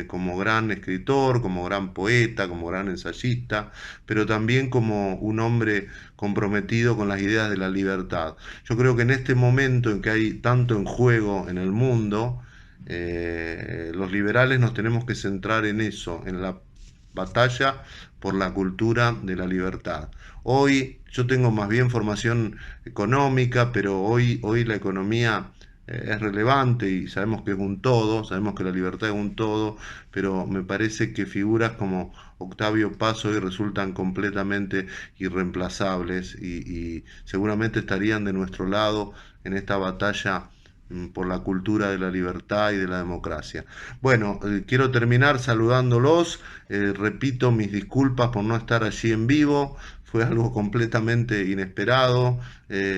como gran escritor, como gran poeta, como gran ensayista, pero también como un hombre comprometido con las ideas de la libertad. Yo creo que en este momento en que hay tanto en juego en el mundo, los liberales nos tenemos que centrar en eso, en la batalla por la cultura de la libertad. Hoy yo tengo más bien formación económica, pero hoy la economía es relevante y sabemos que es un todo, sabemos que la libertad es un todo, pero me parece que figuras como Octavio Paz hoy resultan completamente irreemplazables y seguramente estarían de nuestro lado en esta batalla por la cultura de la libertad y de la democracia. Bueno, quiero terminar saludándolos, repito mis disculpas por no estar allí en vivo, fue algo completamente inesperado.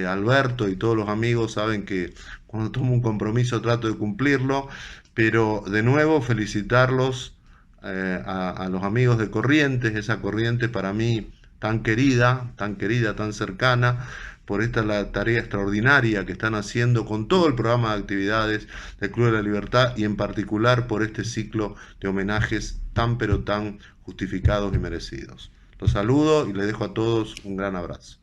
Alberto y todos los amigos saben que cuando tomo un compromiso trato de cumplirlo, pero de nuevo felicitarlos a los amigos de Corrientes, esa Corrientes para mí tan querida, tan cercana, por esta la tarea extraordinaria que están haciendo con todo el programa de actividades del Club de la Libertad y en particular por este ciclo de homenajes tan pero tan justificados y merecidos. Los saludo y les dejo a todos un gran abrazo.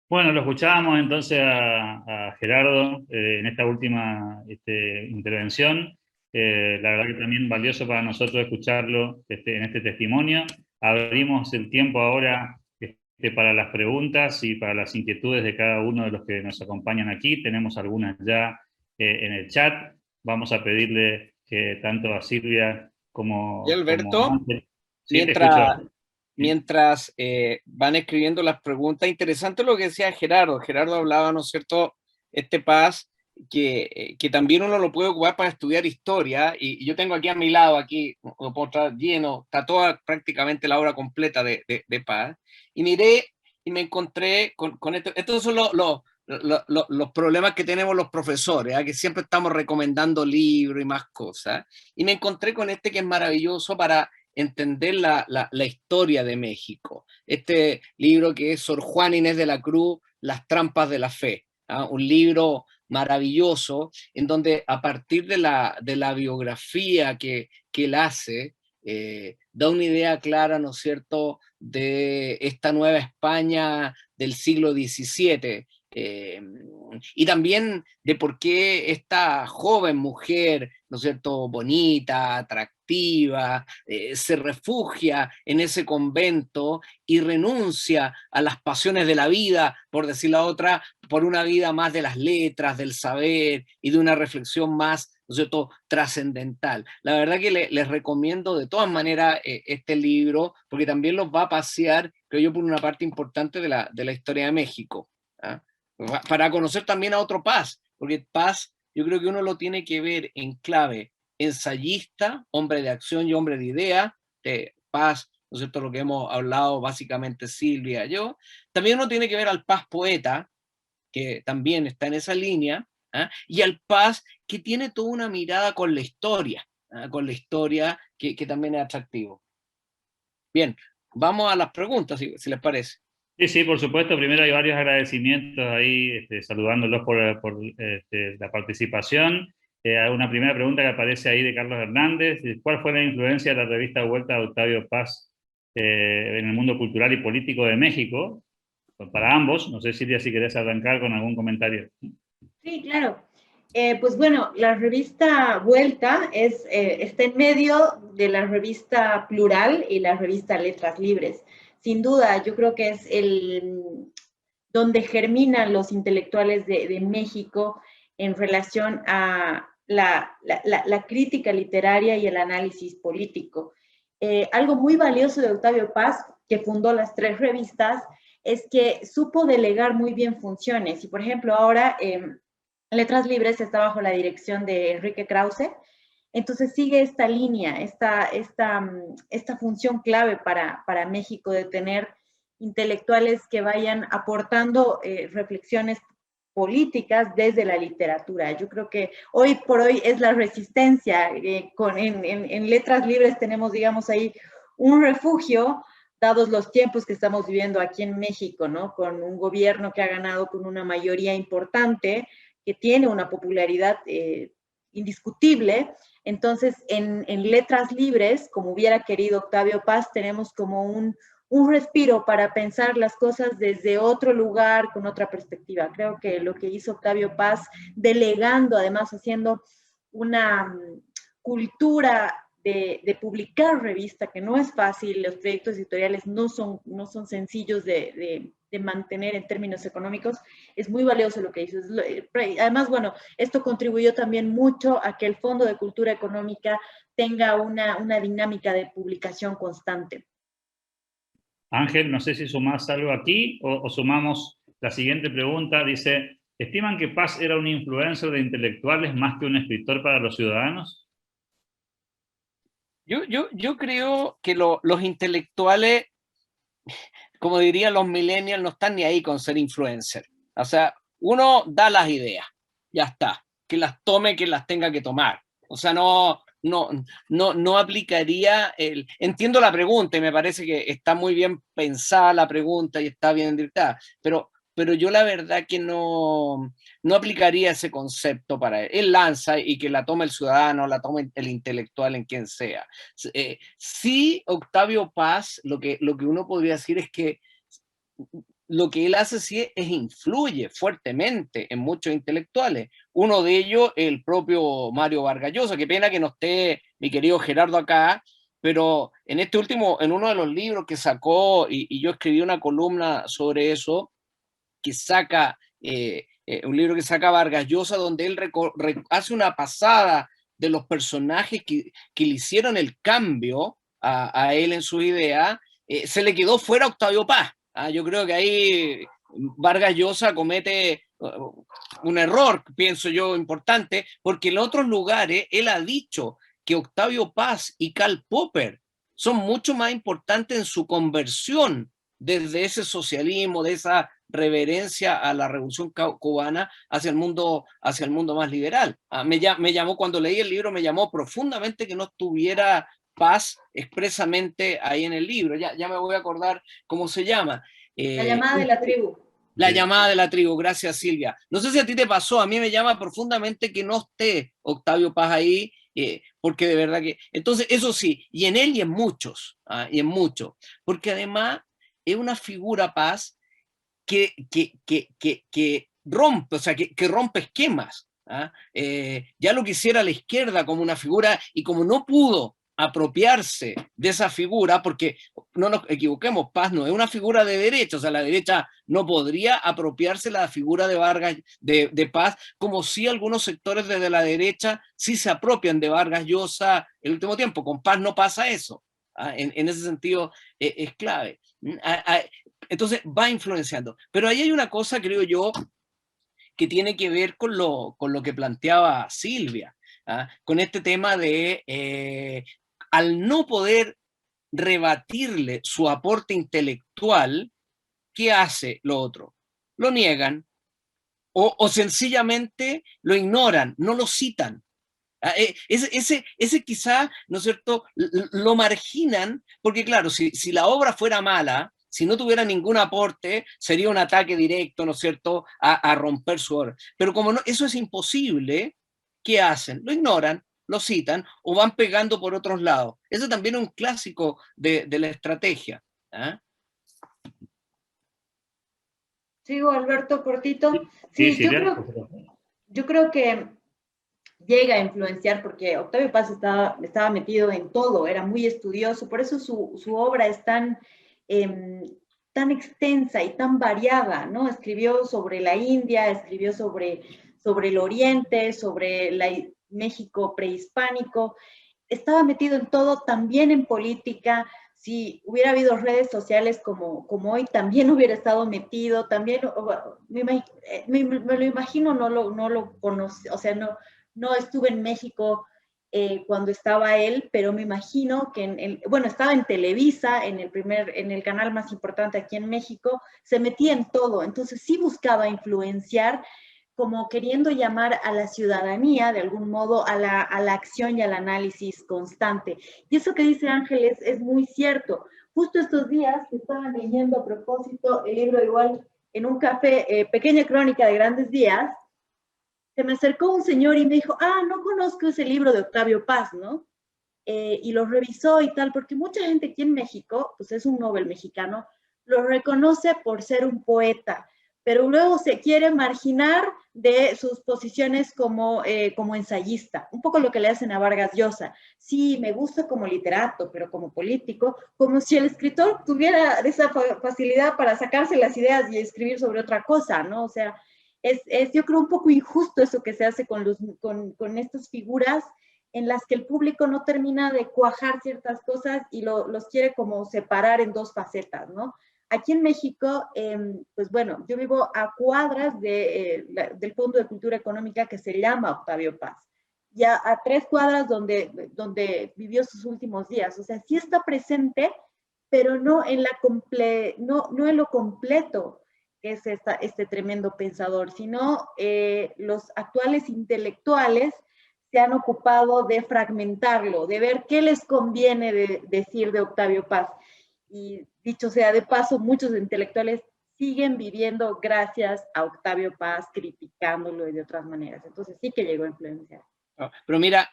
Bueno, lo escuchábamos entonces a Gerardo en esta última intervención. La verdad que también valioso para nosotros escucharlo en este testimonio. Abrimos el tiempo ahora para las preguntas y para las inquietudes de cada uno de los que nos acompañan aquí. Tenemos algunas ya en el chat. Vamos a pedirle tanto a Silvia como... Y Alberto, como sí, mientras van escribiendo las preguntas, interesante lo que decía Gerardo. Gerardo hablaba, ¿no es cierto?, este Paz, que también uno lo puede ocupar para estudiar historia, y yo tengo aquí a mi lado, aquí, lo puedo estar lleno, está toda prácticamente la obra completa de Paz, y miré y me encontré con esto. Estos son los problemas que tenemos los profesores, que siempre estamos recomendando libros y más cosas, y me encontré con este que es maravilloso para entender la historia de México. Este libro que es Sor Juana Inés de la Cruz, Las trampas de la fe, un libro maravilloso en donde a partir de la biografía que él hace, da una idea clara, ¿no es cierto?, de esta nueva España del siglo XVII, y también de por qué esta joven mujer, ¿no es cierto?, bonita, atractiva, se refugia en ese convento y renuncia a las pasiones de la vida, por decir la otra, por una vida más de las letras, del saber y de una reflexión más, ¿no es cierto?, trascendental. La verdad que les recomiendo de todas maneras este libro, porque también los va a pasear, creo yo, por una parte importante de la historia de México, ¿ah?, para conocer también a otro Paz, porque Paz yo creo que uno lo tiene que ver en clave ensayista, hombre de acción y hombre de idea, Paz, ¿no es cierto?, lo que hemos hablado básicamente Silvia y yo. También uno tiene que ver al Paz poeta, que también está en esa línea, y al Paz que tiene toda una mirada con la historia, que también es atractivo. Bien, vamos a las preguntas, si les parece. Sí, por supuesto. Primero hay varios agradecimientos ahí, saludándolos por la participación. Hay una primera pregunta que aparece ahí de Carlos Hernández. ¿Cuál fue la influencia de la revista Vuelta de Octavio Paz en el mundo cultural y político de México? Para ambos. No sé, Silvia, si querés arrancar con algún comentario. Sí, claro. Pues bueno, la revista Vuelta está en medio de la revista Plural y la revista Letras Libres. Sin duda, yo creo que es donde germinan los intelectuales de México en relación a la crítica literaria y el análisis político. Algo muy valioso de Octavio Paz, que fundó las 3 revistas, es que supo delegar muy bien funciones. Y, por ejemplo, ahora Letras Libres está bajo la dirección de Enrique Krause, entonces sigue esta línea, esta función clave para México de tener intelectuales que vayan aportando reflexiones políticas desde la literatura. Yo creo que hoy por hoy es la resistencia. En Letras Libres tenemos, digamos, ahí un refugio, dados los tiempos que estamos viviendo aquí en México, ¿no? Con un gobierno que ha ganado con una mayoría importante, que tiene una popularidad indiscutible. Entonces, en Letras Libres, como hubiera querido Octavio Paz, tenemos como un respiro para pensar las cosas desde otro lugar, con otra perspectiva. Creo que lo que hizo Octavio Paz, delegando, además haciendo una cultura de publicar revista, que no es fácil, los proyectos editoriales no son sencillos de mantener en términos económicos, es muy valioso lo que hizo. Además, bueno, esto contribuyó también mucho a que el Fondo de Cultura Económica tenga una dinámica de publicación constante. Ángel, no sé si sumás algo aquí o sumamos la siguiente pregunta. Dice, ¿estiman que Paz era un influencer de intelectuales más que un escritor para los ciudadanos? Yo creo que los intelectuales, como dirían los millennials, no están ni ahí con ser influencer. O sea, uno da las ideas, ya está. Que las tome, que las tenga que tomar. O sea, no aplicaría el... Entiendo la pregunta y me parece que está muy bien pensada la pregunta y está bien dictada, pero yo la verdad que no aplicaría ese concepto para él. Él lanza y que la tome el ciudadano, la tome el intelectual, en quien sea. Sí, Octavio Paz, lo que uno podría decir es que lo que él hace sí influye fuertemente en muchos intelectuales. Uno de ellos, el propio Mario Vargas Llosa. Qué pena que no esté mi querido Gerardo acá, pero en en uno de los libros que sacó, y yo escribí una columna sobre eso, que saca, un libro que saca Vargas Llosa, donde él hace una pasada de los personajes que le hicieron el cambio a él en su idea. Se le quedó fuera Octavio Paz. Yo creo que ahí Vargas Llosa comete un error, pienso yo, importante, porque en otros lugares él ha dicho que Octavio Paz y Karl Popper son mucho más importantes en su conversión desde ese socialismo, de esa reverencia a la revolución cubana hacia el mundo más liberal. Me llamó, cuando leí el libro, me llamó profundamente que no estuviera Paz expresamente ahí en el libro. Ya me voy a acordar cómo se llama. La llamada de la tribu. La llamada de la tribu, gracias Silvia. No sé si a ti te pasó, a mí me llama profundamente que no esté Octavio Paz ahí, porque de verdad que... Entonces, eso sí, y en él y en muchos, porque además es una figura, Paz, que rompe, o sea, que rompe esquemas. Ya lo quisiera la izquierda como una figura, y como no pudo apropiarse de esa figura, porque no nos equivoquemos, Paz no es una figura de derecha, o sea, la derecha no podría apropiarse la figura de Vargas, de Paz, como si algunos sectores desde la derecha sí se apropian de Vargas Llosa el último tiempo. Con Paz no pasa eso. En ese sentido es clave. Entonces va influenciando. Pero ahí hay una cosa, creo yo, que tiene que ver con lo que planteaba Silvia, con este tema de, al no poder rebatirle su aporte intelectual, ¿qué hace lo otro? Lo niegan o sencillamente lo ignoran, no lo citan. Ese quizá, ¿no es cierto?, lo marginan, porque claro, si la obra fuera mala, si no tuviera ningún aporte, sería un ataque directo, ¿no es cierto?, a romper su obra. Pero como no, eso es imposible, ¿qué hacen? Lo ignoran, lo citan o van pegando por otros lados. Eso también es un clásico de la estrategia. ¿Sigo, Alberto, cortito? Sí, yo creo que llega a influenciar, porque Octavio Paz estaba metido en todo, era muy estudioso, por eso su obra es tan extensa y tan variada, ¿no? Escribió sobre la India, escribió sobre el Oriente, sobre México prehispánico, estaba metido en todo, también en política. Si hubiera habido redes sociales como hoy, también hubiera estado metido, también, me lo imagino, no lo conocí, o sea, no estuve en México cuando estaba él, pero me imagino que bueno, estaba en Televisa, en el canal más importante aquí en México, se metía en todo, entonces sí buscaba influenciar, como queriendo llamar a la ciudadanía, de algún modo, a la acción y al análisis constante. Y eso que dice Ángel es muy cierto. Justo estos días que estaban leyendo a propósito el libro igual en un café, Pequeña Crónica de Grandes Días, se me acercó un señor y me dijo, no conozco ese libro de Octavio Paz, ¿no? Y lo revisó y tal, porque mucha gente aquí en México, pues es un Nobel mexicano, lo reconoce por ser un poeta, pero luego se quiere marginar de sus posiciones como ensayista, un poco lo que le hacen a Vargas Llosa. Sí, me gusta como literato, pero como político, como si el escritor tuviera esa facilidad para sacarse las ideas y escribir sobre otra cosa, ¿no? O sea, yo creo un poco injusto eso que se hace con estas figuras en las que el público no termina de cuajar ciertas cosas y los quiere como separar en dos facetas, ¿no? Aquí en México, pues bueno, yo vivo a cuadras del Fondo de Cultura Económica que se llama Octavio Paz, ya a 3 cuadras donde vivió sus últimos días. O sea, sí está presente, pero no en lo completo que es este tremendo pensador, sino los actuales intelectuales se han ocupado de fragmentarlo, de ver qué les conviene decir de Octavio Paz. Y dicho sea de paso, muchos intelectuales siguen viviendo gracias a Octavio Paz, criticándolo y de otras maneras. Entonces sí que llegó a influenciar. Pero mira,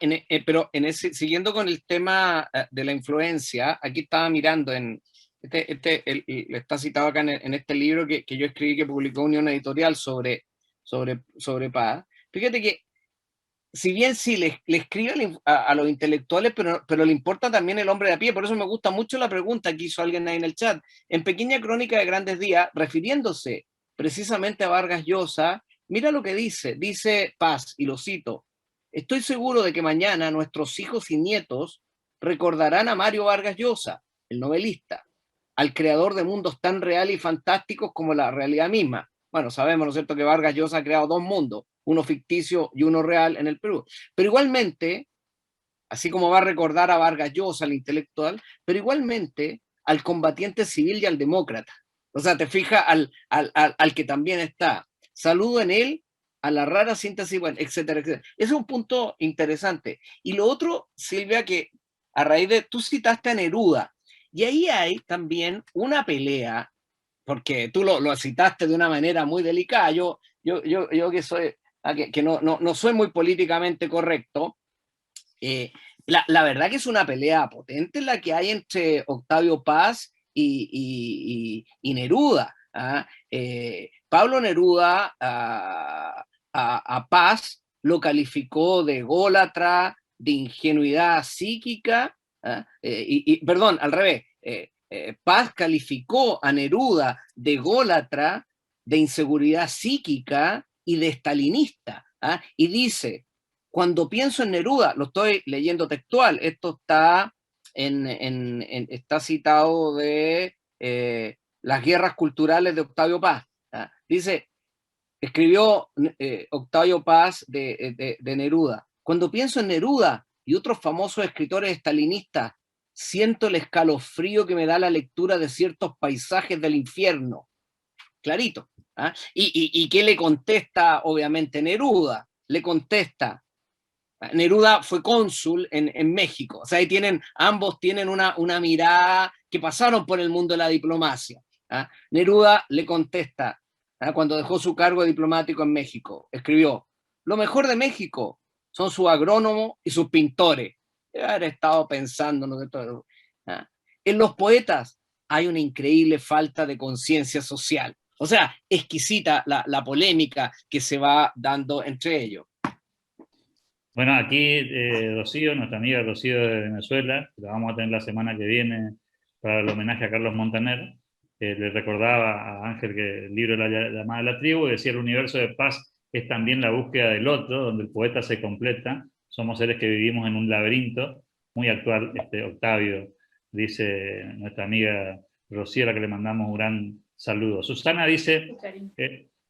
siguiendo con el tema de la influencia, aquí estaba mirando está citado acá en este libro que yo escribí, que publicó Unión Editorial sobre Paz. Fíjate que si bien sí le escribe a los intelectuales, pero le importa también el hombre de a pie. Por eso me gusta mucho la pregunta que hizo alguien ahí en el chat. En Pequeña Crónica de Grandes Días, refiriéndose precisamente a Vargas Llosa, mira lo que dice Paz, y lo cito: estoy seguro de que mañana nuestros hijos y nietos recordarán a Mario Vargas Llosa, el novelista, al creador de mundos tan reales y fantásticos como la realidad misma. Bueno, sabemos, ¿no es cierto?, que Vargas Llosa ha creado 2 mundos, uno ficticio y uno real en el Perú. Pero igualmente, así como va a recordar a Vargas Llosa, al intelectual, pero igualmente al combatiente civil y al demócrata. O sea, te fijas al que también está. Saludo en él a la rara síntesis, bueno, etcétera, etcétera. Ese es un punto interesante. Y lo otro, Silvia, que a raíz de, tú citaste a Neruda, y ahí hay también una pelea, porque tú lo citaste de una manera muy delicada. Yo que soy, que no soy muy políticamente correcto, la verdad que es una pelea potente la que hay entre Octavio Paz y Neruda. Pablo Neruda a Paz lo calificó de ególatra, de ingenuidad psíquica, perdón, al revés. Paz calificó a Neruda de ególatra, de inseguridad psíquica y de estalinista. Y dice: cuando pienso en Neruda, lo estoy leyendo textual, esto está está citado de Las guerras culturales de Octavio Paz. Dice, escribió Octavio Paz de Neruda: cuando pienso en Neruda y otros famosos escritores estalinistas, siento el escalofrío que me da la lectura de ciertos paisajes del infierno. Clarito. ¿Y qué le contesta? Obviamente Neruda. Le contesta: Neruda fue cónsul en México. O sea, ahí ambos tienen una mirada que pasaron por el mundo de la diplomacia. Neruda le contesta, cuando dejó su cargo diplomático en México, escribió: lo mejor de México son sus agrónomos y sus pintores. Haber estado pensando, ¿no?, de todo. En los poetas hay una increíble falta de conciencia social. O sea, exquisita la polémica que se va dando entre ellos. Bueno, aquí Rocío, nuestra amiga Rocío de Venezuela, que la vamos a tener la semana que viene para el homenaje a Carlos Montaner, le recordaba a Ángel que el libro La llamada de la tribu decía: el universo de Paz es también la búsqueda del otro, donde el poeta se completa somos seres que vivimos en un laberinto, muy actual, Octavio, dice nuestra amiga Rocío, a la que le mandamos un gran saludo. Susana dice,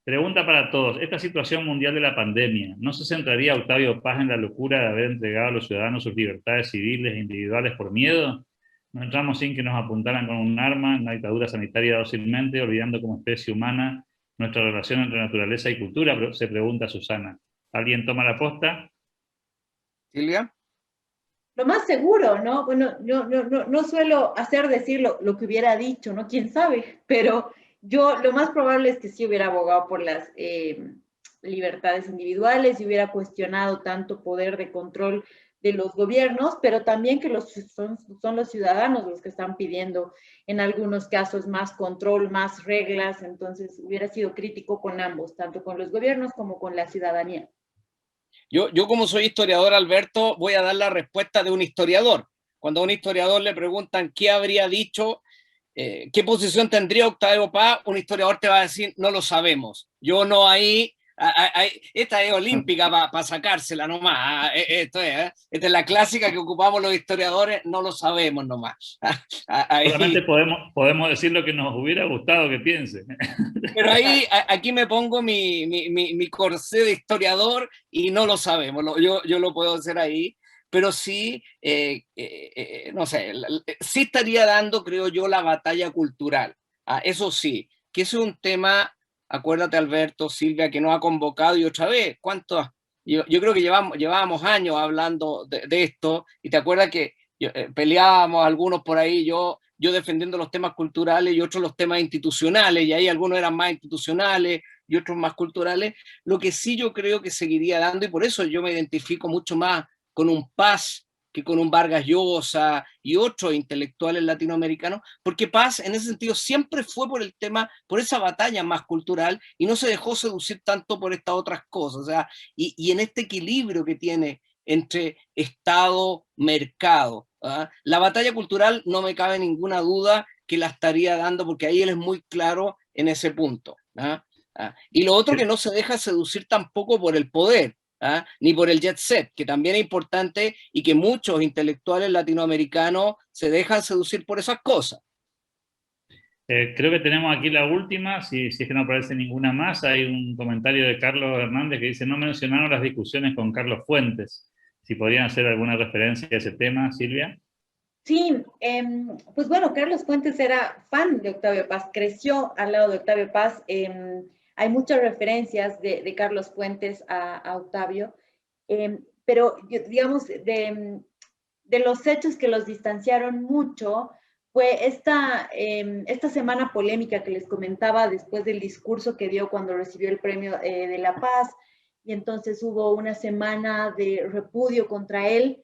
pregunta para todos, ¿esta situación mundial de la pandemia no se centraría Octavio Paz en la locura de haber entregado a los ciudadanos sus libertades civiles e individuales por miedo? Nos entramos sin que nos apuntaran con un arma en una dictadura sanitaria dócilmente, olvidando como especie humana nuestra relación entre naturaleza y cultura, se pregunta Susana. ¿Alguien toma la posta? Silvia. Lo más seguro, ¿no? Bueno, yo no suelo decir lo que hubiera dicho, ¿no? ¿Quién sabe? Pero yo lo más probable es que sí hubiera abogado por las libertades individuales y hubiera cuestionado tanto poder de control de los gobiernos, pero también que son los ciudadanos los que están pidiendo en algunos casos más control, más reglas, entonces hubiera sido crítico con ambos, tanto con los gobiernos como con la ciudadanía. Yo como soy historiador, Alberto, voy a dar la respuesta de un historiador. Cuando a un historiador le preguntan qué habría dicho, qué posición tendría Octavio Paz, un historiador te va a decir, no lo sabemos. Yo no ahí, esta es olímpica para sacársela nomás. Esta es la clásica que ocupamos los historiadores, no lo sabemos nomás. Solamente podemos decir lo que nos hubiera gustado que piense. Pero ahí, aquí me pongo mi corsé de historiador y no lo sabemos, yo lo puedo hacer ahí, pero sí, no sé, sí estaría dando, creo yo, la batalla cultural. Eso sí, que es un tema, acuérdate Alberto, Silvia, que nos ha convocado y otra vez, ¿cuántos? Yo creo que llevábamos años hablando de esto, y te acuerdas que peleábamos algunos por ahí, yo defendiendo los temas culturales y otros los temas institucionales, y ahí algunos eran más institucionales y otros más culturales. Lo que sí yo creo que seguiría dando, y por eso yo me identifico mucho más con un Paz que con un Vargas Llosa y otros intelectuales latinoamericanos, porque Paz en ese sentido siempre fue por el tema, por esa batalla más cultural, y no se dejó seducir tanto por estas otras cosas, o sea, y en este equilibrio que tiene entre Estado, mercado. La batalla cultural no me cabe ninguna duda que la estaría dando, porque ahí él es muy claro en ese punto. Y lo otro, que no se deja seducir tampoco por el poder, ni por el jet set, que también es importante, y que muchos intelectuales latinoamericanos se dejan seducir por esas cosas. Creo que tenemos aquí la última, si es que no aparece ninguna más. Hay un comentario de Carlos Hernández que dice, no mencionaron las discusiones con Carlos Fuentes. Si podrían hacer alguna referencia a ese tema, Silvia. Sí, pues bueno, Carlos Fuentes era fan de Octavio Paz, creció al lado de Octavio Paz. Hay muchas referencias de Carlos Fuentes a Octavio, pero digamos, de los hechos que los distanciaron mucho fue esta semana polémica que les comentaba después del discurso que dio cuando recibió el premio de la Paz, y entonces hubo una semana de repudio contra él.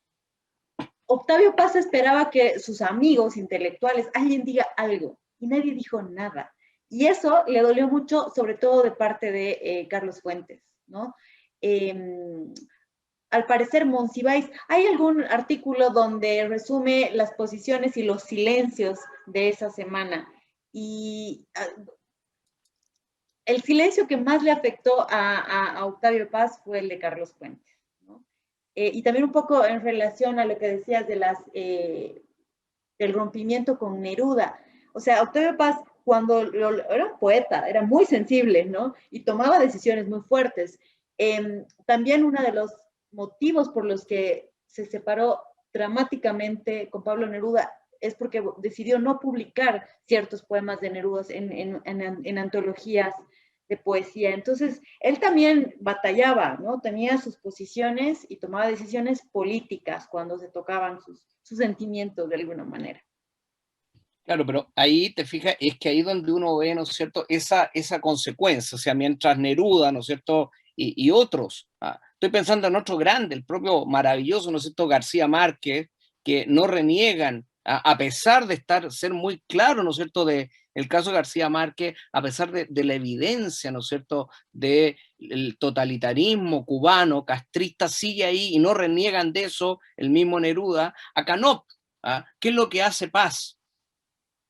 Octavio Paz esperaba que sus amigos intelectuales, alguien diga algo, y nadie dijo nada. Y eso le dolió mucho, sobre todo de parte de Carlos Fuentes, ¿no? Al parecer, Monsiváis, hay algún artículo donde resume las posiciones y los silencios de esa semana. Y el silencio que más le afectó a Octavio Paz fue el de Carlos Fuentes, ¿no? Y también un poco en relación a lo que decías de del rompimiento con Neruda. O sea, Octavio Paz, cuando era un poeta, era muy sensible, ¿no? Y tomaba decisiones muy fuertes. También uno de los motivos por los que se separó dramáticamente con Pablo Neruda es porque decidió no publicar ciertos poemas de Neruda en antologías de poesía. Entonces, él también batallaba, ¿no? Tenía sus posiciones y tomaba decisiones políticas cuando se tocaban sus sentimientos de alguna manera. Claro, pero ahí te fijas, es que ahí donde uno ve, ¿no es cierto?, esa consecuencia. O sea, mientras Neruda, ¿no es cierto?, y otros, estoy pensando en otro grande, el propio maravilloso, ¿no es cierto?, García Márquez, que no reniegan, a pesar de ser muy claro, ¿no es cierto?, de el caso de García Márquez, a pesar de la evidencia, ¿no es cierto?, del totalitarismo cubano, castrista, sigue ahí y no reniegan de eso. El mismo Neruda. Acá no. ¿Qué es lo que hace Paz?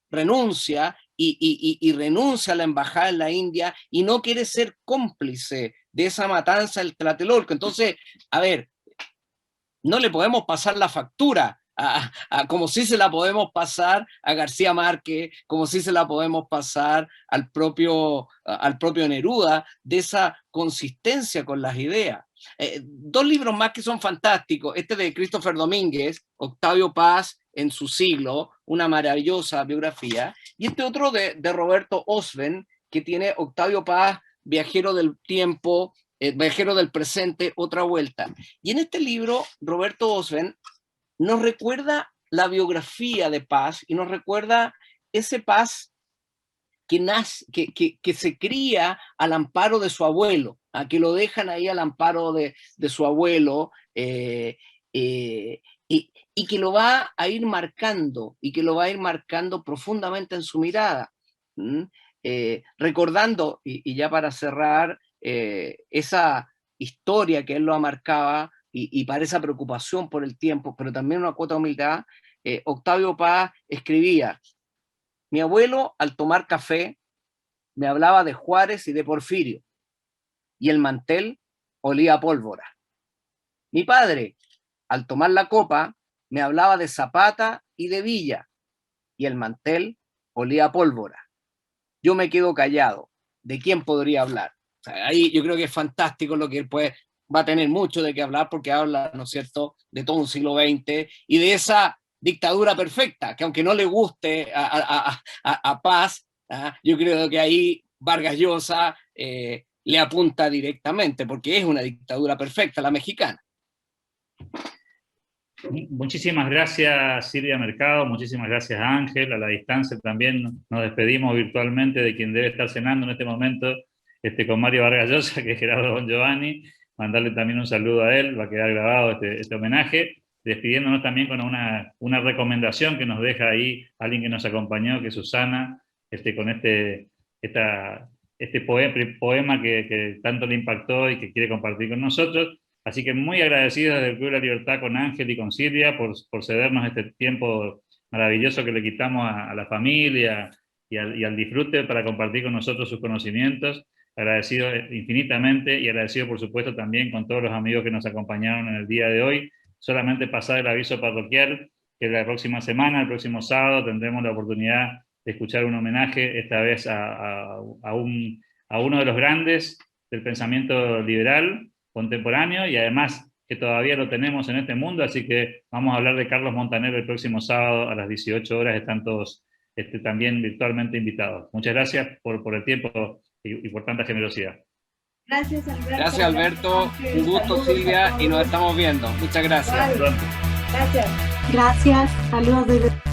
Renuncia y renuncia a la embajada en la India y no quiere ser cómplice de esa matanza del Tlatelolco. Entonces, a ver, no le podemos pasar la factura como si se la podemos pasar a García Márquez, como si se la podemos pasar al propio Neruda, de esa consistencia con las ideas. Dos libros más que son fantásticos, este de Christopher Domínguez, Octavio Paz en su siglo, una maravillosa biografía, y este otro de Roberto Osben, que tiene Octavio Paz, viajero del tiempo, viajero del presente, otra vuelta. Y en este libro, Roberto Osben nos recuerda la biografía de Paz y nos recuerda ese Paz que se cría al amparo de su abuelo, que lo dejan ahí al amparo de su abuelo, y que lo va a ir marcando, y que lo va a ir marcando profundamente en su mirada. Recordando, y ya para cerrar, esa historia que él lo marcaba, y para esa preocupación por el tiempo, pero también una cuota de humildad, Octavio Paz escribía: mi abuelo al tomar café me hablaba de Juárez y de Porfirio, y el mantel olía a pólvora. Mi padre al tomar la copa me hablaba de Zapata y de Villa, y el mantel olía a pólvora. Yo me quedo callado. ¿De quién podría hablar? O sea, ahí yo creo que es fantástico lo que él va a tener mucho de qué hablar, porque habla, ¿no es cierto?, de todo un siglo XX y de esa dictadura perfecta, que aunque no le guste a Paz, yo creo que ahí Vargas Llosa le apunta directamente, porque es una dictadura perfecta la mexicana. Muchísimas gracias, Silvia Mercado, muchísimas gracias, Ángel. A la distancia también nos despedimos virtualmente de quien debe estar cenando en este momento con Mario Vargas Llosa, que es Gerardo Bongiovanni. Mandarle también un saludo a él, va a quedar grabado este homenaje, despidiéndonos también con una recomendación que nos deja ahí alguien que nos acompañó, que es Susana, con este poema que tanto le impactó y que quiere compartir con nosotros. Así que muy agradecidos desde el Club de la Libertad con Ángel y con Silvia por cedernos este tiempo maravilloso que le quitamos a la familia y al disfrute para compartir con nosotros sus conocimientos. Agradecido infinitamente, y agradecido por supuesto también con todos los amigos que nos acompañaron en el día de hoy. Solamente pasar el aviso parroquial, que la próxima semana, el próximo sábado, tendremos la oportunidad de escuchar un homenaje, esta vez a uno de los grandes del pensamiento liberal contemporáneo, y además que todavía lo tenemos en este mundo, así que vamos a hablar de Carlos Montaner el próximo sábado a las 18 horas, están todos también virtualmente invitados. Muchas gracias por el tiempo y por tanta generosidad. Gracias, Alberto. Gracias, Alberto. Un gusto, Silvia, y nos estamos viendo. Muchas gracias. Vale. Gracias. Gracias. Saludos desde